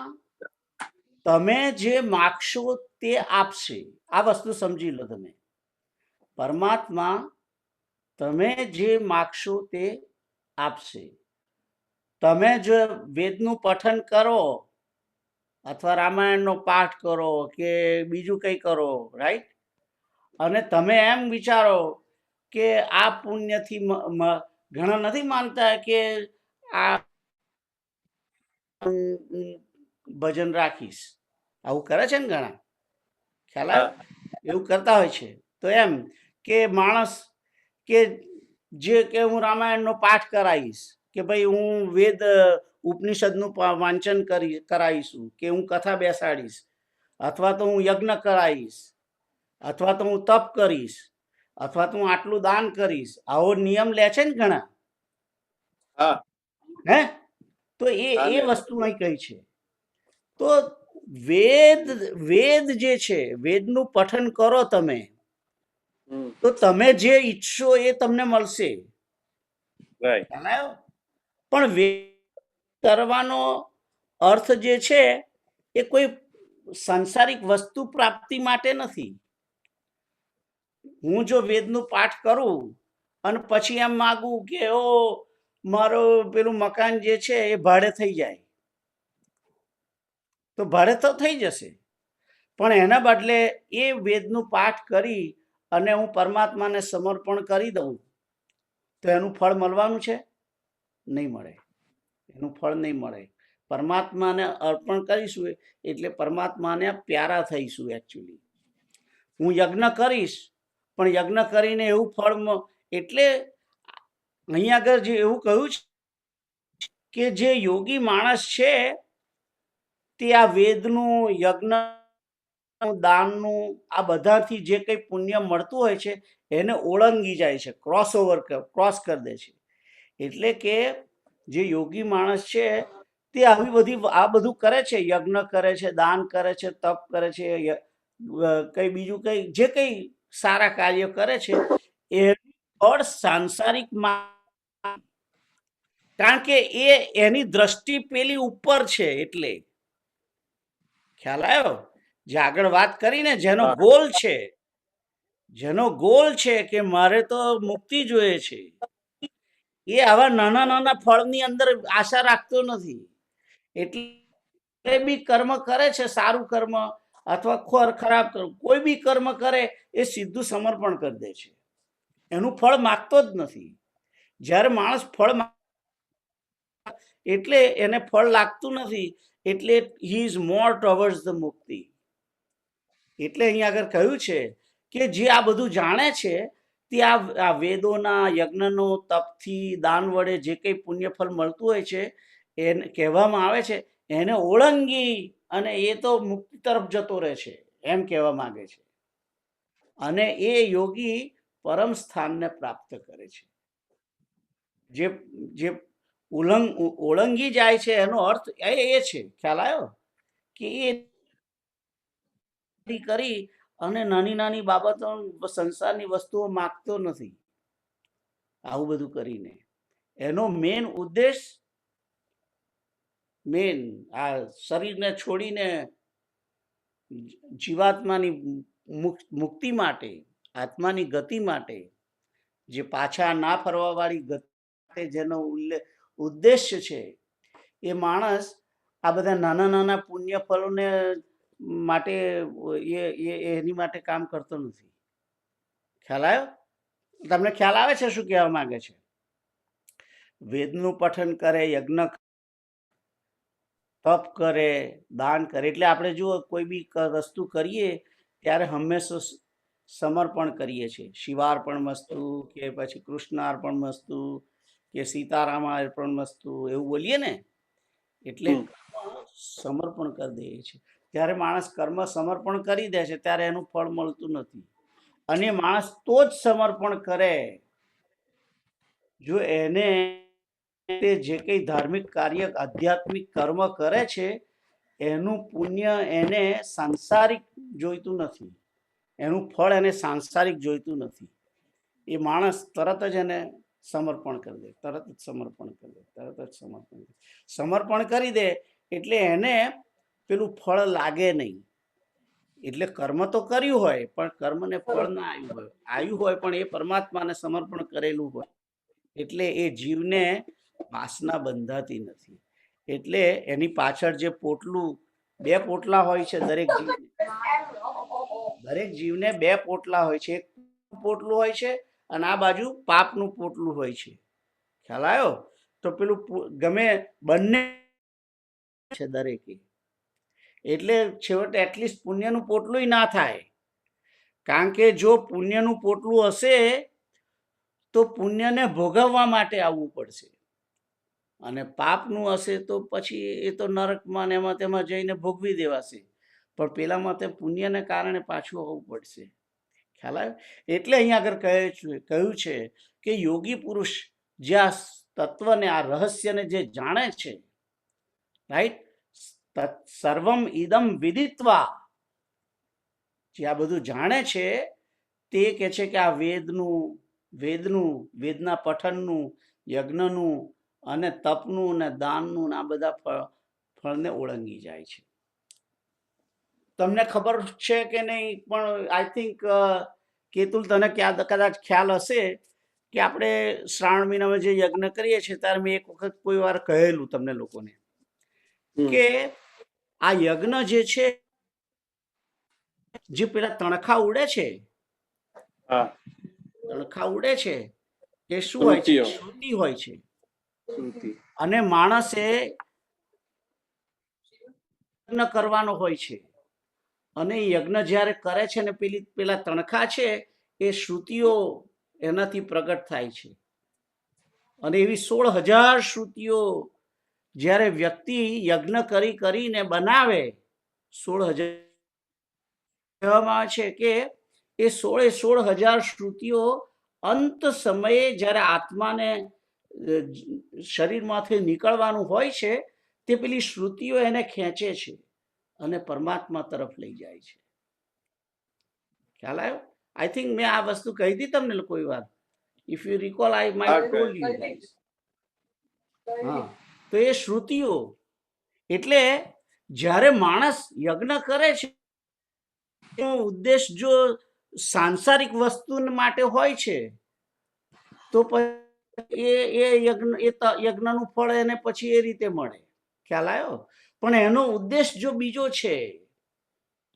તમે જે માગશો તે આપશે. આ વસ્તુ સમજી લો તમે. પરમાત્મા તમે જે માગશો તે આપશે. તમે જો વેદનું પઠન કરો અથવા રામાયણનો પાઠ કરો કે બીજું કંઈ કરો, રાઈટ, અને તમે એમ વિચારો કે આ પુણ્યથી ઘણા નથી માનતા કે આ ભજન રાખીશ, આવું કરે છે ને ઘણા, ખ્યાલ આવે? એવું કરતા હોય છે. તો એમ કે માણસ કે જે કે હું રામાયણનો પાઠ કરાવીશ, કે ભાઈ હું વેદ ઉપનિષદનું વાંચન કરાવીશું, કે હું કથા બેસાડીશ, અથવા તો હું યજ્ઞ કરાવીશ, અથવા તો હું તપ કરીશ, અથવા તો હું આટલું દાન કરીશ, આવો નિયમ લે છે ને ઘણા. હે? તો એ વસ્તુ અહીં કઈ છે. તો વેદ જે છે, વેદનું પઠન કરો તમે, તો તમે જે ઈચ્છો એ તમને મળશે. પણ વેદ કરવાનો અર્થ જે છે એ કોઈ સંસારિક વસ્તુ પ્રાપ્તિ માટે નથી. હું જો વેદનું પાઠ કરું અને પછી એમ માગું કે ઓ મારો પેલું મકાન જે છે એ ભાડે થઈ જાય, તો ભાડે તો થઈ જશે. પણ એના બદલે એ વેદનું પાઠ કરી અને હું પરમાત્માને સમર્પણ કરી દઉં તો એનું ફળ મળવાનું છે? નહીં મળે. એનું ફળ નહીં મળે. પરમાત્માને અર્પણ કરીશું એટલે પરમાત્માને પ્યારા થઈશું. એકચ્યુઅલી હું યજ્ઞ કરીશ પણ યજ્ઞ કરીને એવું ફળ એટલે અહીંયા આગળ જે એવું કહ્યું છે કે જે યોગી માણસ છે તે આ વેદનું, યજ્ઞ, દાનનું, આ બધાથી જે કંઈ પુણ્ય મળતું હોય છે એને ઓળંગી જાય છે, ક્રોસ કરી દે છે. એટલે કે જે યોગી માણસ છે તે આવી બધી આ બધું કરે છે, યજ્ઞ કરે છે, દાન કરે છે, તપ કરે છે, કઈ બીજું કઈ જે કઈ સારા કાર્ય કરે છે એનું ફળ સાંસારિક, કારણ કે એની દ્રષ્ટિ પેલી ઉપર છે. એટલે ખ્યાલ આવ્યો? જે આગળ વાત કરીને જેનો ગોલ છે, કે મારે તો મુક્તિ જોઈએ છે, એ આવા નાના નાના ફળની અંદર આશા રાખતો નથી. એટલે બી કર્મ કરે છે, સારું કર્મ અથવા ખરાબ કર્મ, કોઈ બી કર્મ કરે એ સીધું સમર્પણ કરી દે છે. એનું ફળ માગતો જ નથી. જ્યારે માણસ ફળ એટલે એને ફળ લાગતું નથી, એટલે he is more towards the મુક્તિ. એટલે અહીંયા આગળ કહ્યું છે કે જે આ બધું જાણે છે તે આ વેદોના, યજ્ઞનો, તપથી, દાન વડે જે કંઈ પુણ્યફળ મળતું હોય છે એને કહેવામાં આવે છે એને ઓળંગી અને એ તો મુક્તિ તરફ જતો રહે છે એમ કહેવા માંગે છે. અને એ યોગી પરમ સ્થાનને પ્રાપ્ત કરે છે. જે ઓળંગી જાય છે એનો અર્થ એ છે, ખ્યાલ આવ્યો? કે એ કરી અને નાની નાની બાબતો, સંસારની વસ્તુઓ માગતો નથી. આવું બધું કરીને એનો મેન ઉદ્દેશ, આ શરીરને છોડીને જીવાત્માની મુક્તિ માટે, આત્માની ગતિ માટે, જે પાછા ના ફરવા વાળી ગતિ જેનો ઉદ્દેશ્ય છે, એ માણસ આ બધા નાના નાના પુણ્ય ફળોને માટે એની માટે કામ કરતો નથી. ખ્યાલ આવ્યો? તમને ખ્યાલ આવે છે શું કહેવા માંગે છે? વેદનું પઠન કરે, યજ્ઞ, તપ કરે, દાન કરે. એટલે આપણે જુઓ કોઈ બી વસ્તુ કરીએ ત્યારે હંમેશા સમર્પણ કરીએ છીએ. શિવાર્પણ મસ્તુ કે પછી કૃષ્ણાર્પણ મસ્તુ કે સીતારામ અર્પણ મસ્તુ એવું બોલીએ ને, એટલે સમર્પણ કરી દઈએ છીએ. ત્યારે માણસ કર્મ સમર્પણ કરી દે છે ત્યારે એનું ફળ મળતું નથી. અને માણસ તો જ સમર્પણ કરે જો એને જે કંઈ ધાર્મિક કાર્ય, આધ્યાત્મિક કર્મ કરે છે એનું પુણ્ય એને સાંસારિક જોઈતું નથી, એનું ફળ એને સાંસારિક જોઈતું નથી. એ માણસ તરત જ એને સમર્પણ કરી દે, સમર્પણ કરી દે એટલે એને પેલું ફળ લાગે નહીં. એટલે કર્મ તો કર્યું હોય પણ કર્મને ફળ ના આવ્યું હોય પણ એ પરમાત્માને સમર્પણ કરેલું હોય એટલે એ જીવને વાસના બંધાતી નથી. એટલે એની પાછળ જે પોટલું, 2 પોટલા હોય છે દરેક જીવને 2 પોટલા હોય છે. એક પોટલું હોય છે અને આ બાજુ પાપનું પોટલું હોય છે. ખ્યાલ આવ્યો? તો પેલું ગમે બંને છે દરેકે. એટલે છેવટે એટલીસ્ટ પુણ્યનું પોટલું ના થાય. કારણ કે જો પુણ્યનું પોટલું હશે તો પુણ્યને ભોગવવા માટે આવવું પડશે, અને પાપનું હશે તો પછી એ તો નરકમાં ને એમાં તેમાં જઈને ભોગવી દેવાશે. પણ પેલામાં તે પુણ્યને કારણે પાછું આવવું પડશે. ખ્યાલ આવે? એટલે અહીંયા આગળ કહ્યું છે કે યોગી પુરુષ જે આ તત્વને, આ રહસ્યને જે જાણે છે, રાઈટ, સર્વમ ઇદમ વિદિત્વા, જે આ બધું જાણે છે તે કહે છે કે આ વેદના પઠનનું, યજ્ઞનું અને તપનું ને દાનનું આ બધા ફળને ઓળંગી જાય છે. તમને ખબર છે કે નહીં પણ આઈ થિંક કેતુલ તને કદાચ ખ્યાલ હશે કે આપણે શ્રાવણ મહિનામાં જે યજ્ઞ કરીએ છીએ ત્યારે મેં એક વખત કોઈ વાર કહેલું તમને લોકોને કે આ યજ્ઞ જે છે જે પેલા તણખા ઉડે છે, હા તણખા ઉડે છે એ શું હોય છે? શ્રુતિઓ. શ્રુતિ હોય છે. શ્રુતિ. અને માણસે યજ્ઞ કરવાનો હોય છે, અને એ યજ્ઞ જ્યારે કરે છે ને પેલા તણખા છે એ શ્રુતિઓ એનાથી પ્રગટ થાય છે. અને એવી 16,000 શ્રુતિઓ જ્યારે વ્યક્તિ યજ્ઞ કરીને બનાવે, 16,000 કહેવામાં આવે છે કે એ 16,000 શ્રુતિઓ અંત સમયે જ્યારે આત્માને શરીરમાંથી નીકળવાનું હોય છે તે પેલી શ્રુતિઓ એને ખેંચે છે અને પરમાત્મા તરફ લઈ જાય છે. ખ્યાલ આવ્યો? આઈ થિંક મેં આ વસ્તુ કહી હતી તમને કોઈ વાર. If you recall I might told you guys. હા, તો એ શ્રુતિઓ એટલે જ્યારે માણસ યજ્ઞ કરે છે એનો ઉદ્દેશ જો સાંસારિક વસ્તુ માટે હોય છે તો પછી એ યજ્ઞનું ફળ એને પછી એ રીતે મળે. ખ્યાલ આવ્યો? પણ એનો ઉદ્દેશ જો બીજો છે,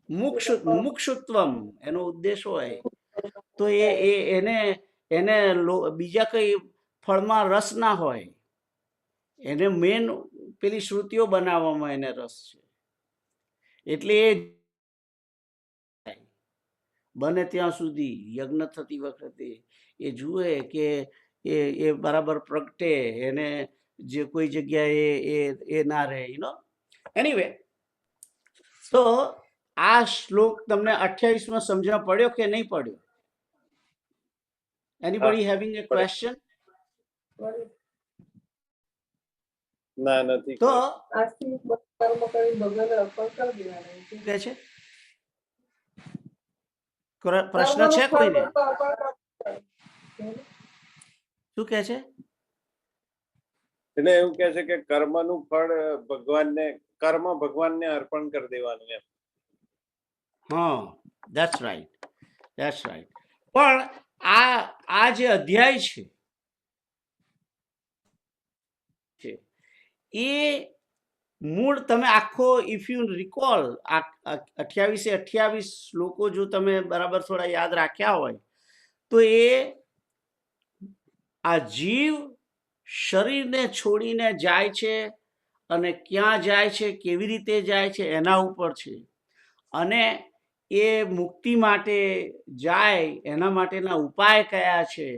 મુક્ષુત્વમ એનો ઉદ્દેશ હોય તો એને બીજા કઈ ફળમાં રસ ના હોય, એને મેન પેલી શ્રુતિઓ બનાવવામાં એને રસ છે. એટલે એ બને ત્યાં સુધી યજ્ઞ થતી વખતે એ જુએ કે એ બરાબર પ્રગટે, એને જે કોઈ જગ્યાએ એ ના રહે. એનીવે, તો આ શ્લોક તમને 28માં સમજણ પડ્યો કે નહીં પડ્યો? એનીબડી હેવિંગ એ ક્વેશ્ચન? ના, નથી. તો કર્મ કરી ભગવાનને અર્પણ કરી દેવાના. શું કહે છે? પ્રશ્ન છે કોઈને? શું કહે છે? એટલે એવું કે છે કે કર્મનું ફળ ભગવાનને અર્પણ કરી દેવાનું એમ. હા, ધેટ્સ રાઈટ, ધેટ્સ રાઈટ. પણ આ જે અધ્યાય છે એ મૂળ તમે આખો, ઇફ યુ રિકોલ, 28 શ્લોકો જો તમે બરાબર થોડા યાદ રાખ્યા હોય તો એ આ જીવ શરીરને છોડીને જાય છે અને ક્યાં જાય છે, કેવી રીતે જાય છે એના ઉપર છે. અને એ મુક્તિ માટે જાય એના માટેના ઉપાય કયા છે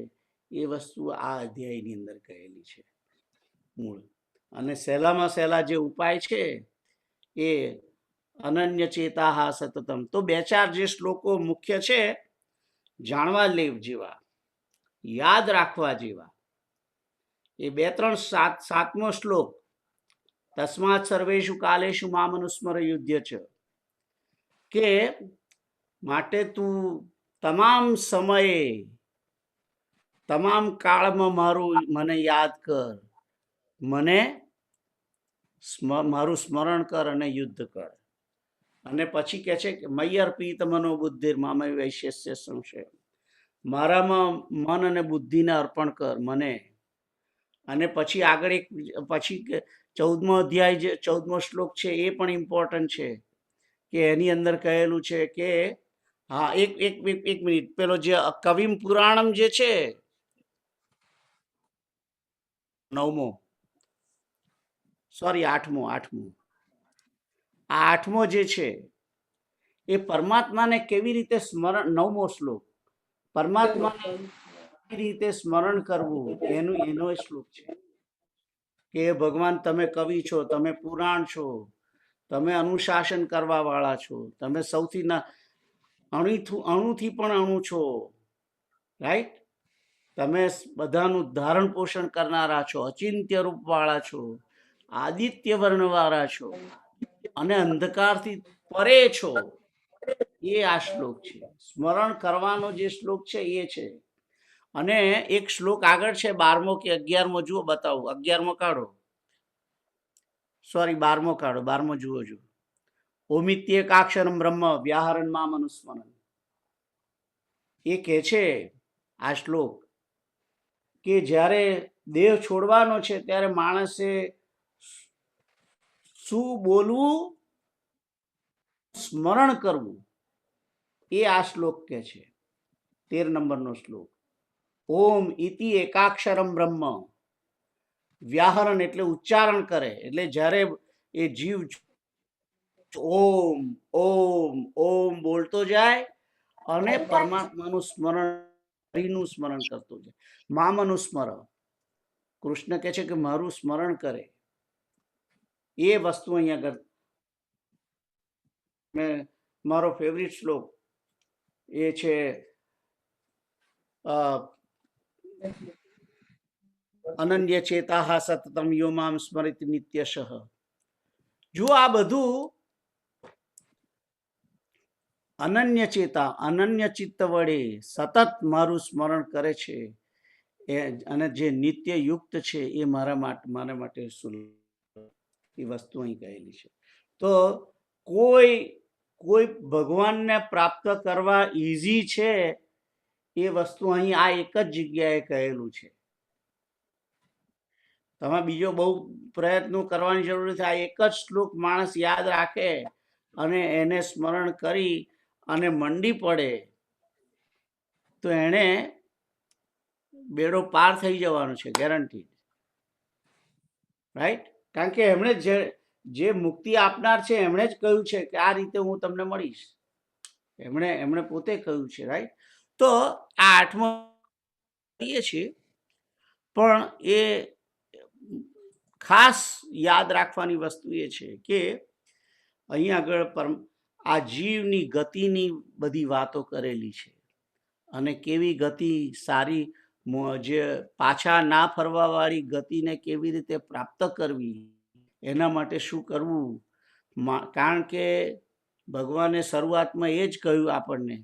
એ વસ્તુ આ અધ્યાયની અંદર કહેલી છે મૂળ. અને સહેલામાં સહેલા જે ઉપાય છે એ અનન્ય ચેતાહા સતતમ. તો 2-4 જે શ્લોકો મુખ્ય છે, જાણવા લેવ જેવા, યાદ રાખવા જેવા, એ 2-3 7મો શ્લોક, તસ્માત સર્વેષુ કાલેષુ મામ અનુસ્મર યુધ્ય છે, કે માટે તું તમામ સમયે તમામ કાળમાં મને યાદ કર, મારું સ્મરણ કર અને યુદ્ધ કર. અને પછી કહે છે કે મય્યર્પિત મનોબુદ્ધિર મામય વૈશ્યસ્ય સંશય, મારામાં મન અને બુદ્ધિને અર્પણ કર મને. અને પછી આગળ પછી 14મો અધ્યાય, 14મો શ્લોક છે એ પણ ઇમ્પોર્ટન્ટ છે કે એની અંદર કહેલું છે કે હા, એક મિનિટ, પેલો જે કવિમ પુરાણમ જે છે 9મો, સોરી 8મો, આ 8મો જે છે એ પરમાત્માને કેવી રીતે સ્મરણ, 9મો શ્લોક, પરમાત્માને કેવી રીતે સ્મરણ કરવું એનો શ્લોક છે કે ભગવાન તમે કવિ છો, તમે પુરાણ છો, તમે અનુશાસન કરવા વાળા છો, તમે સૌથી અણુથી પણ અણુ છો, રાઈટ? તમે બધાનું ધારણ પોષણ કરનારા છો, અચિંત્ય રૂપ વાળા છો, આદિત્ય વર્ણ વાળા છો, અને અંધકારથી પરે છો. એ આ શ્લોક છે. સ્મરણ કરવાનો જે શ્લોક છે એ છે. અને એક શ્લોક આગળ છે 12મો કે 11મો, જુઓ, બતાવું. 11મો કાઢો, સોરી 12મો કાઢો, 12મો જુઓ. ઓમિત્યેકાક્ષરમ બ્રહ્મ વ્યાહરણ મામ અનુસ્મરણ. એ કહે છે આ શ્લોક કે જ્યારે દેહ છોડવાનો છે ત્યારે માણસે શું બોલવું, સ્મરણ કરવું. એ આ શ્લોક કે છે, 13 નંબરનો શ્લોક. ઓમ ઇતિ એકાક્ષરમ બ્રહ્મ. વ્યાહરણ એટલે ઉચ્ચારણ કરે, એટલે જ્યારે એ જીવ ઓમ ઓમ ઓમ બોલતો જાય અને પરમાત્માનું સ્મરણ, હરિનું સ્મરણ કરતો જાય. મામનું સ્મરણ, કૃષ્ણ કહે છે કે મારું સ્મરણ કરે. એ વસ્તુ અહીંયા આગળ મારો ફેવરિટ શ્લોક એ છે અનન્ય ચેતાહ સતતમ યો મામ સ્મરિત નિત્યશઃ. જો આ બધું અનન્ય ચેતા, અનન્ય ચિત્ત વડે સતત મારું સ્મરણ કરે છે અને જે નિત્ય યુક્ત છે એ મારા માટે સુલભ. એ વસ્તુ અહીં કહેલી છે. તો કોઈ ભગવાનને પ્રાપ્ત કરવા ઈઝી છે એ વસ્તુ અહીં આ એક જ જગ્યાએ કહેલું છે. તમે બીજો બહુ પ્રયત્નો કરવાની જરૂર નથી. આ એક જ શ્લોક માણસ યાદ રાખે અને એને સ્મરણ કરી અને મંડી પડે તો એને બેડો પાર થઈ જવાનો છે, ગેરંટી. રાઈટ? કારણ કે એમણે જે મુક્તિ આપનાર છે એમણે જ કહ્યું છે કે આ રીતે હું તમને મળીશ. એમણે પોતે કહ્યું છે. રાઈટ? તો આ 8મો છે, પણ એ ખાસ યાદ રાખવાની વસ્તુ એ છે કે અહીં આગળ આ જીવની ગતિની બધી વાતો કરેલી છે અને કેવી ગતિ સારી, જે પાછા ના ફરવા વાળી ગતિને કેવી રીતે પ્રાપ્ત કરવી, એના માટે શું કરવું. કારણ કે ભગવાને શરૂઆતમાં એ જ કહ્યું આપણને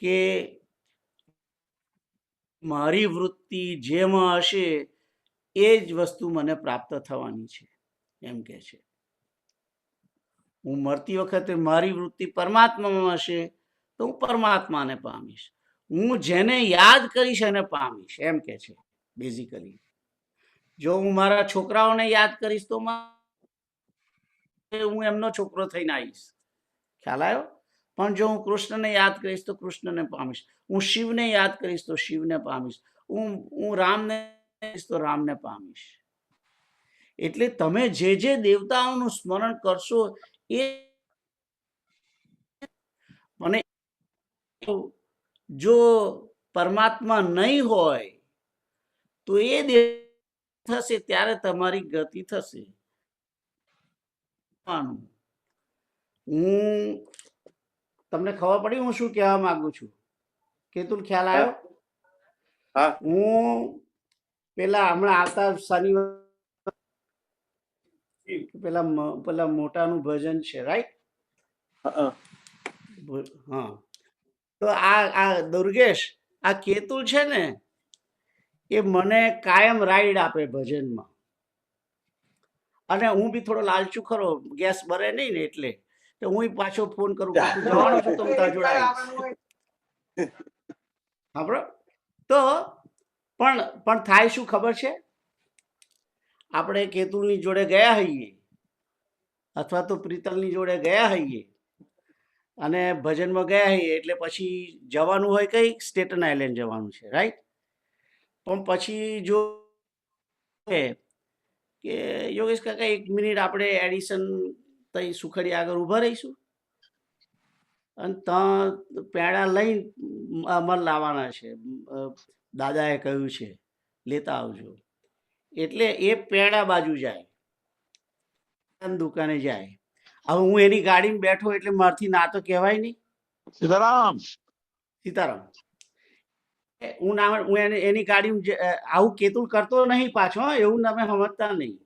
કે મારી વૃત્તિ જેમાં હશે એ જ વસ્તુ મને પ્રાપ્ત થવાની છે, એમ કે છે. હું મરતી વખતે મારી વૃત્તિ પરમાત્મામાં હશે તો હું પરમાત્માને પામીશ. હું જેને યાદ કરીશ એને પામીશ, એમ કે છે બેઝિકલી. જો હું મારા છોકરાઓને યાદ કરીશ તો હું એમનો છોકરો થઈને આવીશ. ખ્યાલ આવ્યો? પણ જો હું કૃષ્ણને યાદ કરીશ તો કૃષ્ણને પામીશ. હું શિવને યાદ કરીશ તો શિવને પામીશ. હું રામને તો રામને પામીશ. એટલે તમે જે દેવતાઓનું સ્મરણ કરશો એ મને જો પરમાત્મા નહીં હોય તો એ થશે ત્યારે તમારી ગતિ થશે. હું તમને ખબર પડી હું શું કહેવા માંગુ છું? કેતુલ, ખ્યાલ આવ્યો? હા. હું પેલા હમણાં આવતા શનિવાર પેલા મોટાનું ભજન છે, રાઈટ? હા. તો આ દુર્ગેશ, આ કેતુલ છે ને એ મને કાયમ રાઈડ આપે ભજનમાં. અને હું બી થોડો લાલચુ ખરો, ગેસ ભરે નહીં ને એટલે હું પાછો ફોન કરું કે તું જવાનો છું તો હું તારા જોડે આવીશ. હા, તો પણ થાય શું ખબર છે? આપણે કેતુલની જોડે ગયા હોઈએ અથવા તો પ્રીતલની જોડે ગયા હોઈએ અને ભજનમાં ગયા હોઈએ એટલે પછી જવાનું હોય કઈ સ્ટેટન આઇલેન્ડ જવાનું છે, રાઈટ? પણ પછી જો કે યોગેશ કાકા 1 મિનિટ આપણે એડિશન તઈ સુખડી આગળ ઊભા રહીશું અને ત્યાં પેડા લઈને અમારે લાવવાના છે, દાદાએ કહ્યું છે લેતા આવજો. એટલે એ પેડા બાજુ જાય, દુકાને જાય. હવે હું એની ગાડીમાં બેઠો એટલે મારથી ના તો કહેવાય નહીં. સીતારામ. હું એની ગાડીમાં આવું કેતુલ કરતો નહીં પાછો, એવું તમે સમજતા નહીં.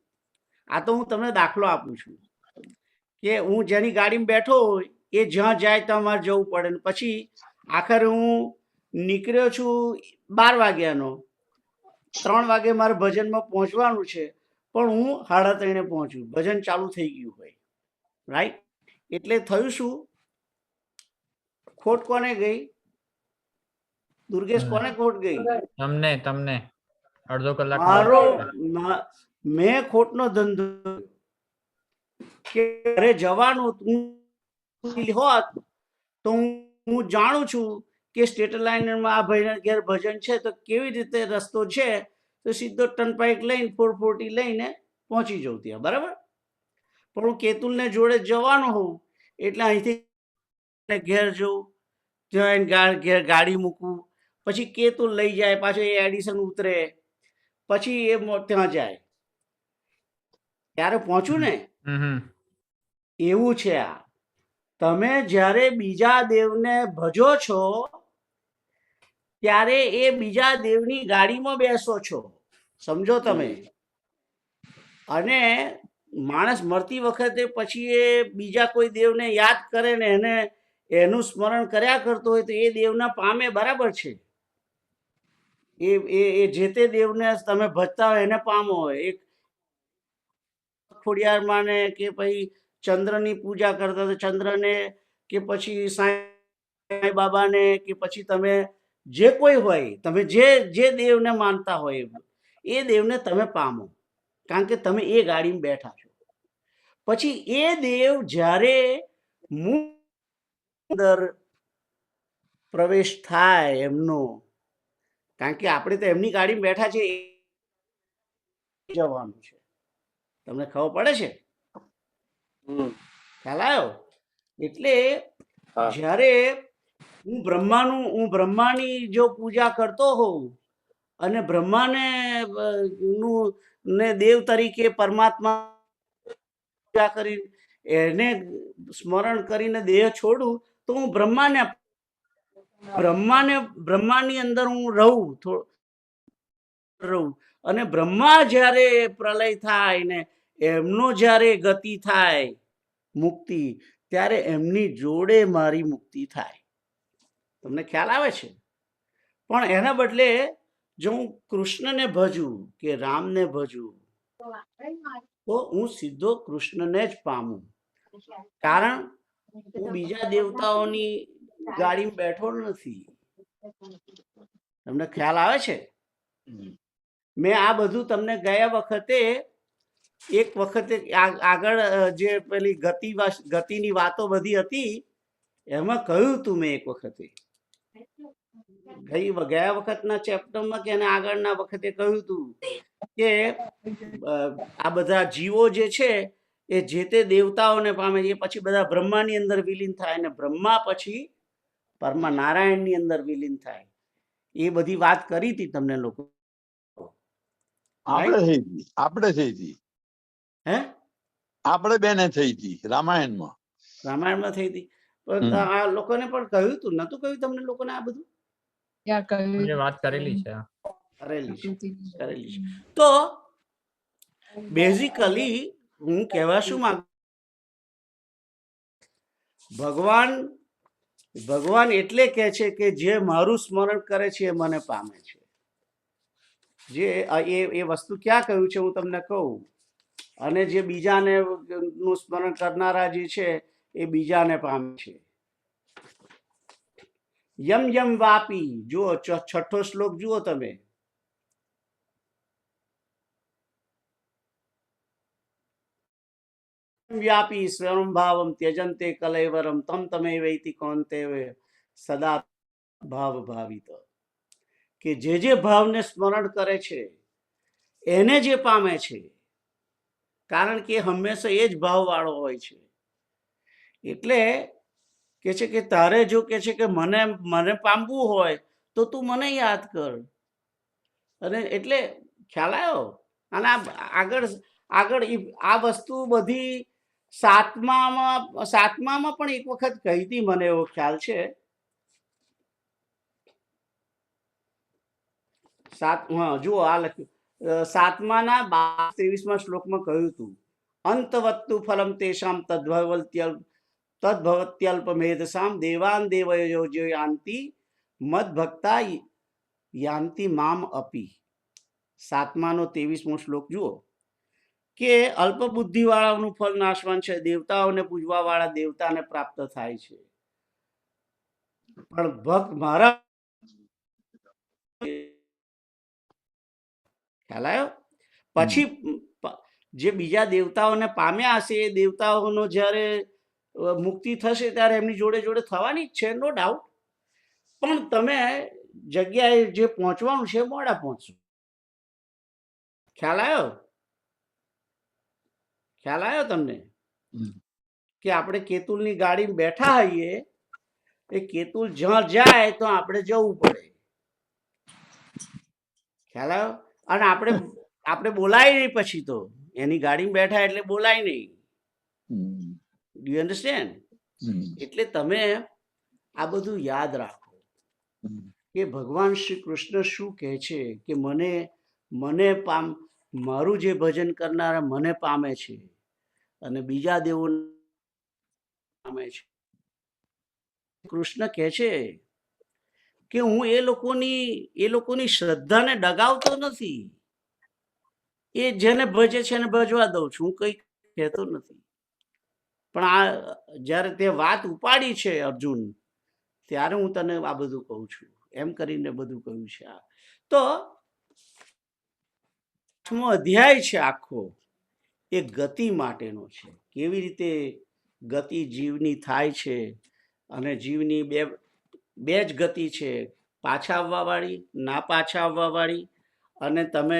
આ તો હું તમને દાખલો આપું છું કે હું જેની ગાડીમાં બેઠો હોય એ જ્યાં જાય ત્યાં મારે જવું પડે. ને પછી આખરે હું નીકળ્યો છું 12 વાગ્યાનો, 3 વાગે મારે ભજનમાં પહોંચવાનું છે પણ હું 3:30 પહોંચ્યું, ભજન ચાલુ થઈ ગયું હોય, રાઈટ? એટલે થયું શું? ખોટ કોને ગઈ? દુર્ગેશ, કોને ખોટ ગઈ? તમને અડધો કલાક મેં ખોટનો ધંધો કે ઘરે જવાનું હોત તો હું હું જાણું છું કે સ્ટેટ લાઇનમાં આ ભાઈના ઘેર ભજન છે, તો કેવી રીતે રસ્તો છે, તો સીધો ટર્નપાઇક લઈને 440 લઈને પહોંચી જાઉં ત્યાં, બરાબર. પણ હું કેતુલને જોડે જવાનો હોઉં એટલે અહીંથી ઘેર જઉં, ત્યાં ઘેર ગાડી મૂકું, પછી કેતુલ લઈ જાય, પાછો એ એડિશન ઉતરે, પછી એ ત્યાં જાય, ત્યારે પહોંચું ને. એવું છે આ. તમે જ્યારે બીજા દેવને ભજો છો ત્યારે એ બીજા દેવની ગાડીમાં બેસો છો, સમજો તમે. અને માણસ મરતી વખતે પછી એ બીજા કોઈ દેવને યાદ કરે ને એને એનું સ્મરણ કર્યા કરતો હોય તો એ દેવના પામે, બરાબર છે. એ જે તે દેવને તમે ભજતા હોય એને પામો. એક ખોડિયારમાં ને કે પછી ચંદ્રની પૂજા કરતા તો ચંદ્રને, કે પછી સાંઈ બાબાને, કે પછી તમે જે કોઈ હોય, તમે જે દેવને માનતા હોય એ દેવને તમે પામો, કારણ કે તમે એ ગાડીમાં બેઠા છો. પછી એ દેવ જ્યારે અંદર પ્રવેશ થાય એમનો, કારણ કે આપણે તો એમની ગાડીમાં બેઠા છે, જવાનું છે. તમને ખબર પડે છે? ખ્યાલ આવ્યો? એટલે જ્યારે હું બ્રહ્માની જો પૂજા કરતો હોઉં અને બ્રહ્માને ને દેવ તરીકે પરમાત્મા પૂજા કરી એને સ્મરણ કરીને દેહ છોડું, તો હું બ્રહ્માની અંદર હું રહું. અને બ્રહ્મા જ્યારે પ્રલય થાય ને એમનો જ્યારે ગતિ થાય મુક્તિ, ત્યારે એમની જોડે મારી મુક્તિ થાય. તમને ખ્યાલ આવે છે? પણ એના બદલે જો હું કૃષ્ણને ભજું કે રામને ભજું તો હું સીધો કૃષ્ણને જ પામું, કારણ હું બીજા દેવતાઓની ગાડીમાં બેઠો નથી. તમને ખ્યાલ આવે છે? મેં આ બધું તમને ગયા વખતે એક વખતે આગળ જે પેલી ગતિની વાતો બધી હતી એમાં કહ્યું હતું મેં એક વખતે, ગયા વખતના ચેપ્ટરમાં કે આગળના વખતે કહ્યું હતું કે આ બધા જીવો જે છે એ જે તે દેવતાઓને પામે, એ પછી બધા બ્રહ્માની અંદર વિલીન થાય ને બ્રહ્મા પછી નારાયણની અંદર વિલીન થાય. એ બધી વાત કરી હતી તમને લોકો. આપણે થઈ હતી હે આપણે બેને થઈ હતી રામાયણમાં થઈ હતી. પણ આ લોકોને પણ કહ્યું હતું, નતું કહ્યું તમને લોકોને? આ બધું વાત કરેલી છે. તો બેઝિકલી હું કહેવા શું માંગુ, ભગવાન એટલે કે છે કે જે મારું સ્મરણ કરે છે એ મને પામે છે. જે એ વસ્તુ ક્યાં કહ્યું છે હું તમને કહું. અને જે બીજાને નું સ્મરણ કરનારા જે છે એ બીજાને પામે છે. યમ યમ વાપી, જુઓ 6ઠ્ઠો શ્લોક જુઓ તમે. વ્યાપી સ્વયં ભાવમ ત્યજંતે કલૈવરમ તમ તમેવૈતિ કૌંતેય સદા ભાવ ભાવિત. કે જે ભાવને સ્મરણ કરે છે એને જે પામે છે, કારણ કે હંમેશા એ જ ભાવ વાળો હોય છે. એટલે કે છે કે તારે જો કે છે કે મને પામવું હોય તો તું મને યાદ કર. અને એટલે ખ્યાલ આવ્યો? અને આગળ આ વસ્તુ બધી સાતમામાં પણ એક વખત કહી હતી, મને એવો ખ્યાલ છે. જુઓ આ લખ્યું 7મા 23મા શ્લોકમાં કહ્યું હતું, અંતવત્તુ ફલમ તેષામ તદ્ભવત્યલ્પમેધસામ દેવાન દેવયો યાન્તિ મદભક્તા યાન્તિ મામ અપી. 7મા 23મો શ્લોક જુઓ કે અલ્પ બુદ્ધિ વાળાનું ફળ નાશવાન છે, દેવતાઓને પૂજવા વાળા દેવતાને પ્રાપ્ત થાય છે, પણ ભક્ત મારા ખ્યાલ આવ્યો? પછી જે બીજા દેવતાઓને પામ્યા હશે એ દેવતાઓનો જ્યારે મુક્તિ થશે ત્યારે એમની જોડે જોડે થવાની જ છે, નો ડાઉટ. પણ તમે જગ્યાએ જે પહોંચવાનું છે મોડા પહોંચશો. ખ્યાલ આવ્યો તમને? હમ. કે આપણે કેતુલની ગાડીમાં બેઠા હોઈએ, એ કેતુલ જ્યાં જાય તો આપણે જવું પડે. ખ્યાલ આવ્યો? અને આપણે બોલાય નહીં પછી તો, એની ગાડીમાં બેઠા એટલે બોલાય નહીં. Hmm. Do you understand? Hmm. એટલે તમે આ બધું યાદ રાખો હમ. કે ભગવાન શ્રી કૃષ્ણ શું કહે છે કે મને મારું જે ભજન કરનારા મને પામે છે અને બીજા દેવો પામે છે. કૃષ્ણ કહે છે કે હું એ લોકોની શ્રદ્ધાને ડગાવતો નથી. એ જેને ભજે છે એને ભજવા દઉં છું, હું કઈ કહેતો નથી. પણ આ જ્યારે તે વાત ઉપાડી છે અર્જુન, ત્યારે હું તને આ બધું કહું છું, એમ કરીને બધું કહ્યું છે. આ તો 8મો અધ્યાય છે આખો, એ ગતિ માટેનો છે. કેવી રીતે ગતિ જીવની થાય છે, અને જીવની બે જ ગતિ છે, પાછા આવવા વાળી, ના પાછા આવવા વાળી. અને તમે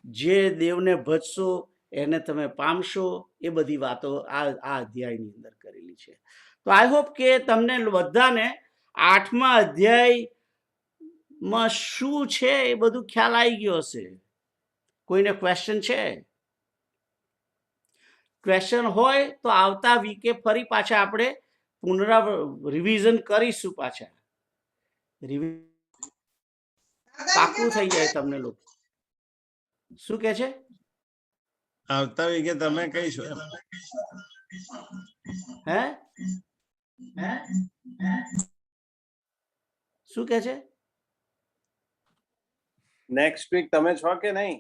જે દેવને ભજશો એને તમે પામશો. એ બધી વાતો આ અધ્યાયની અંદર કરેલી છે. તો આઈ હોપ કે તમને બધાને 8મા અધ્યાયમાં શું છે એ બધું ખ્યાલ આવી ગયો હશે. કોઈને ક્વેશ્ચન છે? ક્વેશ્ચન હોય તો આવતા વીકે ફરી પાછા આપણે રિવિઝન કરીશું. પાછા પાકું થઈ જાય તમને લોકો. શું કે છે? આવતા વીકે તમે કહીશું. હે શું કે છે? નેક્સ્ટ વીક તમે છો કે નહીં?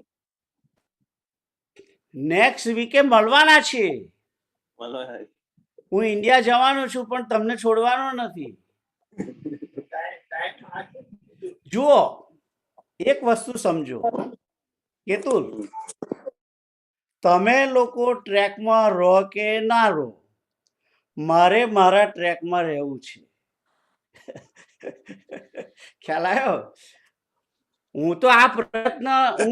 નેક્સ્ટ વીકે મળવાના છીએ. બોલો. હું ઇન્ડિયા જવાનો છું, પણ તમને છોડવાનો નથી. જુઓ, એક વસ્તુ સમજો કેતુલ, તમે લોકો ટ્રેકમાં રહો કે ના રહો, મારે મારા ટ્રેકમાં રહેવું છે. ખ્યાલ આવ્યો? હું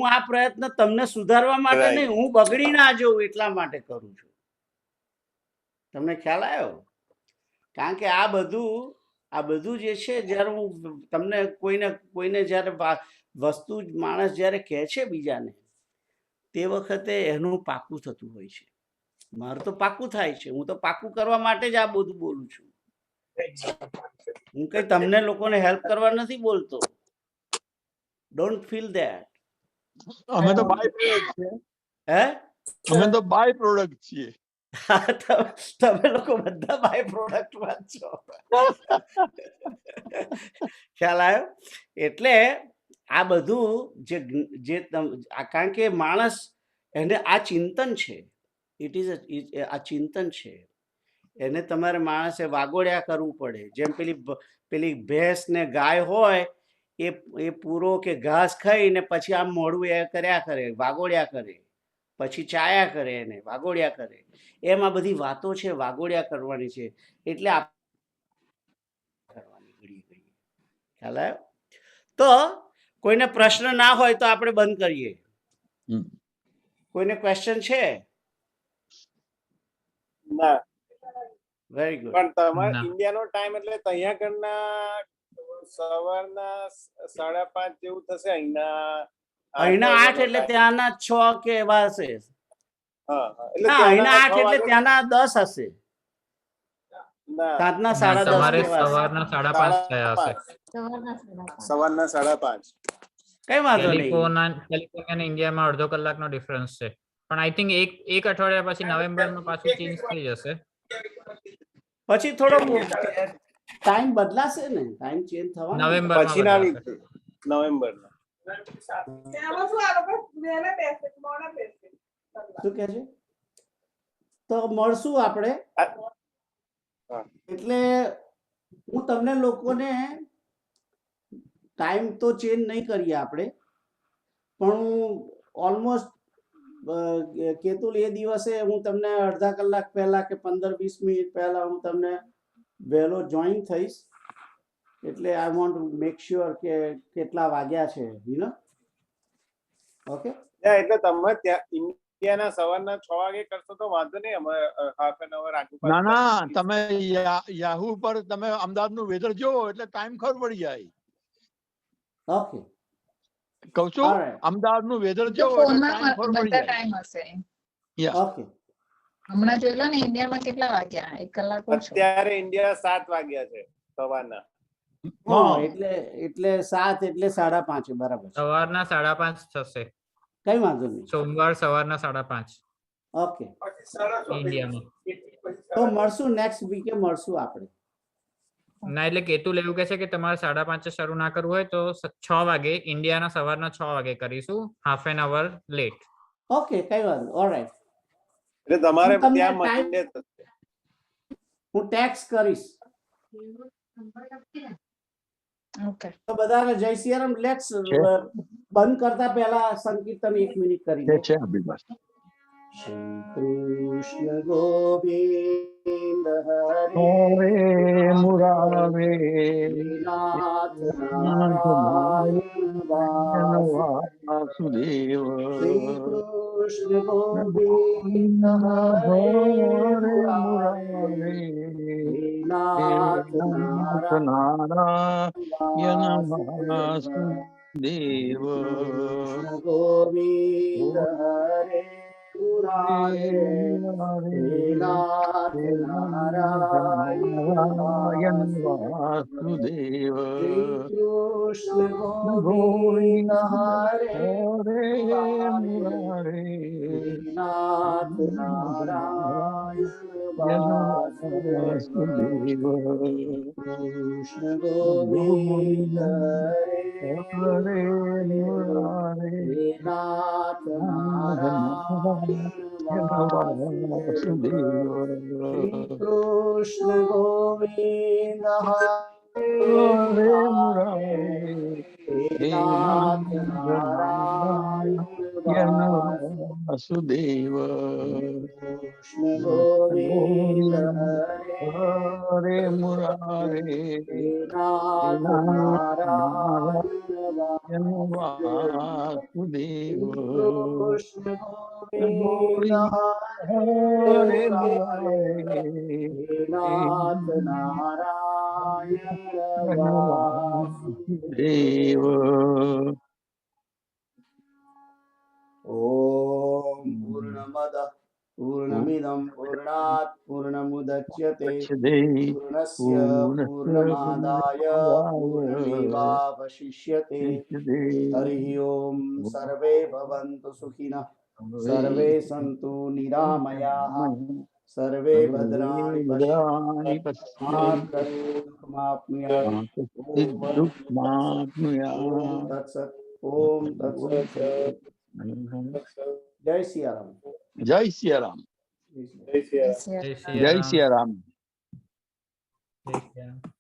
આ પ્રયત્ન તમને સુધારવા માટે નહીં, હું બગડી ના જઉં એટલા માટે કરું છું. તમને ખ્યાલ આવ્યો? કારણ કે આ બધું જે છે, જ્યારે હું તમને કોઈને જ્યારે વસ્તુ માણસ જ્યારે કહે છે બીજાને, તે વખતે એનું પાકું થતું હોય છે. મારું તો પાકું થાય છે. હું તો પાકું કરવા માટે જ આ બધું બોલું છું. હું કઈ તમને લોકોને હેલ્પ કરવા નથી બોલતો. Don't feel that. અમે તો બાય પ્રોડક્ટ છીએ. હે? અમે તો બાય પ્રોડક્ટ છીએ. તમે લોકો બધા બાય પ્રોડક્ટ માં છો. ખ્યાલ આવ્યો? એટલે આ બધું કારણ કે માણસ એને આ ચિંતન છે, આ ચિંતન છે. એને તમારે માણસે વાગોડ્યા કરવું પડે. જેમ પેલી ભેંસ ને ગાય હોય, એ પૂરો કે ઘાસ ખાઈને પછી આમ મોડું એ કર્યા કરે, વાગોડ્યા કરે, પછી ચાયા કરે, એને વાગોડ્યા કરે. એમ આ બધી વાતો છે, વાગોડ્યા કરવાની છે. એટલે કરવાની ઘડી. ખ્યાલ આવ્યો? તો કોઈને પ્રશ્ન ના હોય તો આપણે બંધ કરીએ. કોઈને ક્વેશ્ચન છે? ના. Very good. પણ તમારે ઇન્ડિયાનો ટાઈમ એટલે અહીંયા કરના સવારના 5:30 જેવું થશે. અહીંના 8 એટલે ત્યાંના 6 કે એવા હશે. હા, ના, અહીંના 8 એટલે ત્યાંના 10 હશે. રાતના 10:30 તમારે સવારના 5:30 થયા હશે. સવારના 5:30. કઈ વાંધો નહીં. કેલિફોર્નિયા અને ઇન્ડિયામાં અડધો કલાકનો ડિફરન્સ છે. પણ આઈ થિંક એક અઠવાડિયા પછી નવેમ્બરમાં પાછું ચેન્જ થઈ જશે. પછી થોડો ટાઈમ બદલાશે ને, ટાઈમ ચેન્જ થવાનો. નવેમ્બરમાં પછીના બદલાશે. વીક નવેમ્બરના. તેમાં શું આ લોકો વહેલા બેસે મોડા બેસે? શું કે છે? તો મળશું આપણે. એટલે હું તમને લોકોને ટાઈમ તો ચેન્જ નહીં કરીએ આપણે, પણ હું ઓલમોસ્ટ કેતુલ એ દિવસે હું તમને અડધા કલાક પહેલા કે 15-20 મિનિટ પહેલા હું તમને વહેલો જોઈન થઈશ, એટલે I want to make sure કે કેટલા વાગ્યા છે, યુ નો. ઓકે, એટલે તમે ત્યાં ઇન્ડિયાના સવારના 6 વાગે કરશો તો વાંધો નહીં, અમે હાફ એન અવર આગળ ના પાછળ ના, કરીશું. તમે યાહુ પર તમે અમદાવાદનું વેધર જોવો એટલે ટાઈમ ખબર પડી જાય. ઓકે, કહું છું, Alright. અમદાવાદનું વેધર તો જોવો એટલે ફોનમાં ટાઈમ ખબર પડી બધા જાય. ટાઈમ હશે. Yeah. ઓકે. હમણાં જોઈ લો ને ઇન્ડિયામાં કેટલા વાગ્યા, 1 કલાક ઓછો. અત્યારે ઇન્ડિયા 7 વાગ્યા છે સવારના. હા, એટલે 7 એટલે 5:30, બરાબર છે. સવારના 5:30 થશે. કઈ વાંધો નહીં. સોમવાર સવારના 5:30 ઓકે, ઇન્ડિયામાં. તો મળશું નેક્સ્ટ વીકે, મળશું આપણે. ના, એટલે કેતુલ એવું કહે છે કે તમારે 5:30 શરૂ ના કરવું હોય તો 6 વાગે ઇન્ડિયાના સવારના 6 વાગે કરીશું, half an hour late. Okay, કઈ વાંધો. ઓલરાઈટ, એટલે તમારે હું તમને ત્યાં time- મંડે હું ટેક્સ કરીશ. ઓકે. તો બધાને જય સિયારામ. લેટ્સ બંધ કરતા પહેલા સંકીર્તન 1 મિનિટ કરી દો. છે અભિલાષ. શ્રી કૃષ્ણ ગોવિંદ હરે હરે મુરારે નાથ નારાયણ વાસુદેવ. શ્રી કૃષ્ણ ગોવિંદ હરે મુરારે નાથ નારાયણ વાસુદેવ. વાસુદેવ. કૃષ્ણ ગોવિંદ હરે મુરારે નાથ નારાયણ વાસુદેવ. શ્રી કૃષ્ણ ગોવિંદ હરે મુરારે નાથ નારાયણ વાસુદેવ. કૃષ્ણ ગોવિંદ હરે નાથ નારાયણ વાસુદેવ. શ્રી કૃષ્ણ ગોવિંદ હરે નાથ નારાયણ વાસુદેવ. કૃષ્ણ ગોવિંદ હરે મુરારે નાથ નારાયણ વાસુદેવ. કૃષ્ણ ગોવિંદ હરે મુરારે નાથ નારાયણ દેવ. ઓમ પૂર્ણમદ પૂર્ણમિદં પૂર્ણાત પૂર્ણમુદચ્યતે પૂર્ણસ્ય પૂર્ણમાદાય પૂર્ણમેવાવશિષ્યતે. હરિ ઓમ સર્વે ભવन्तु સુખિનઃ સર્વે સन्तु નિરામયાः સર્વે ભદ્રાણિ પશ્યन्तु ઓમ તત્સત. ઓમ તત્સત. જય સિયારામ. જય સિયારામ. જય શ્રી રામ. જય જય સિયારામ. સિયારામ. જય સિયારામ.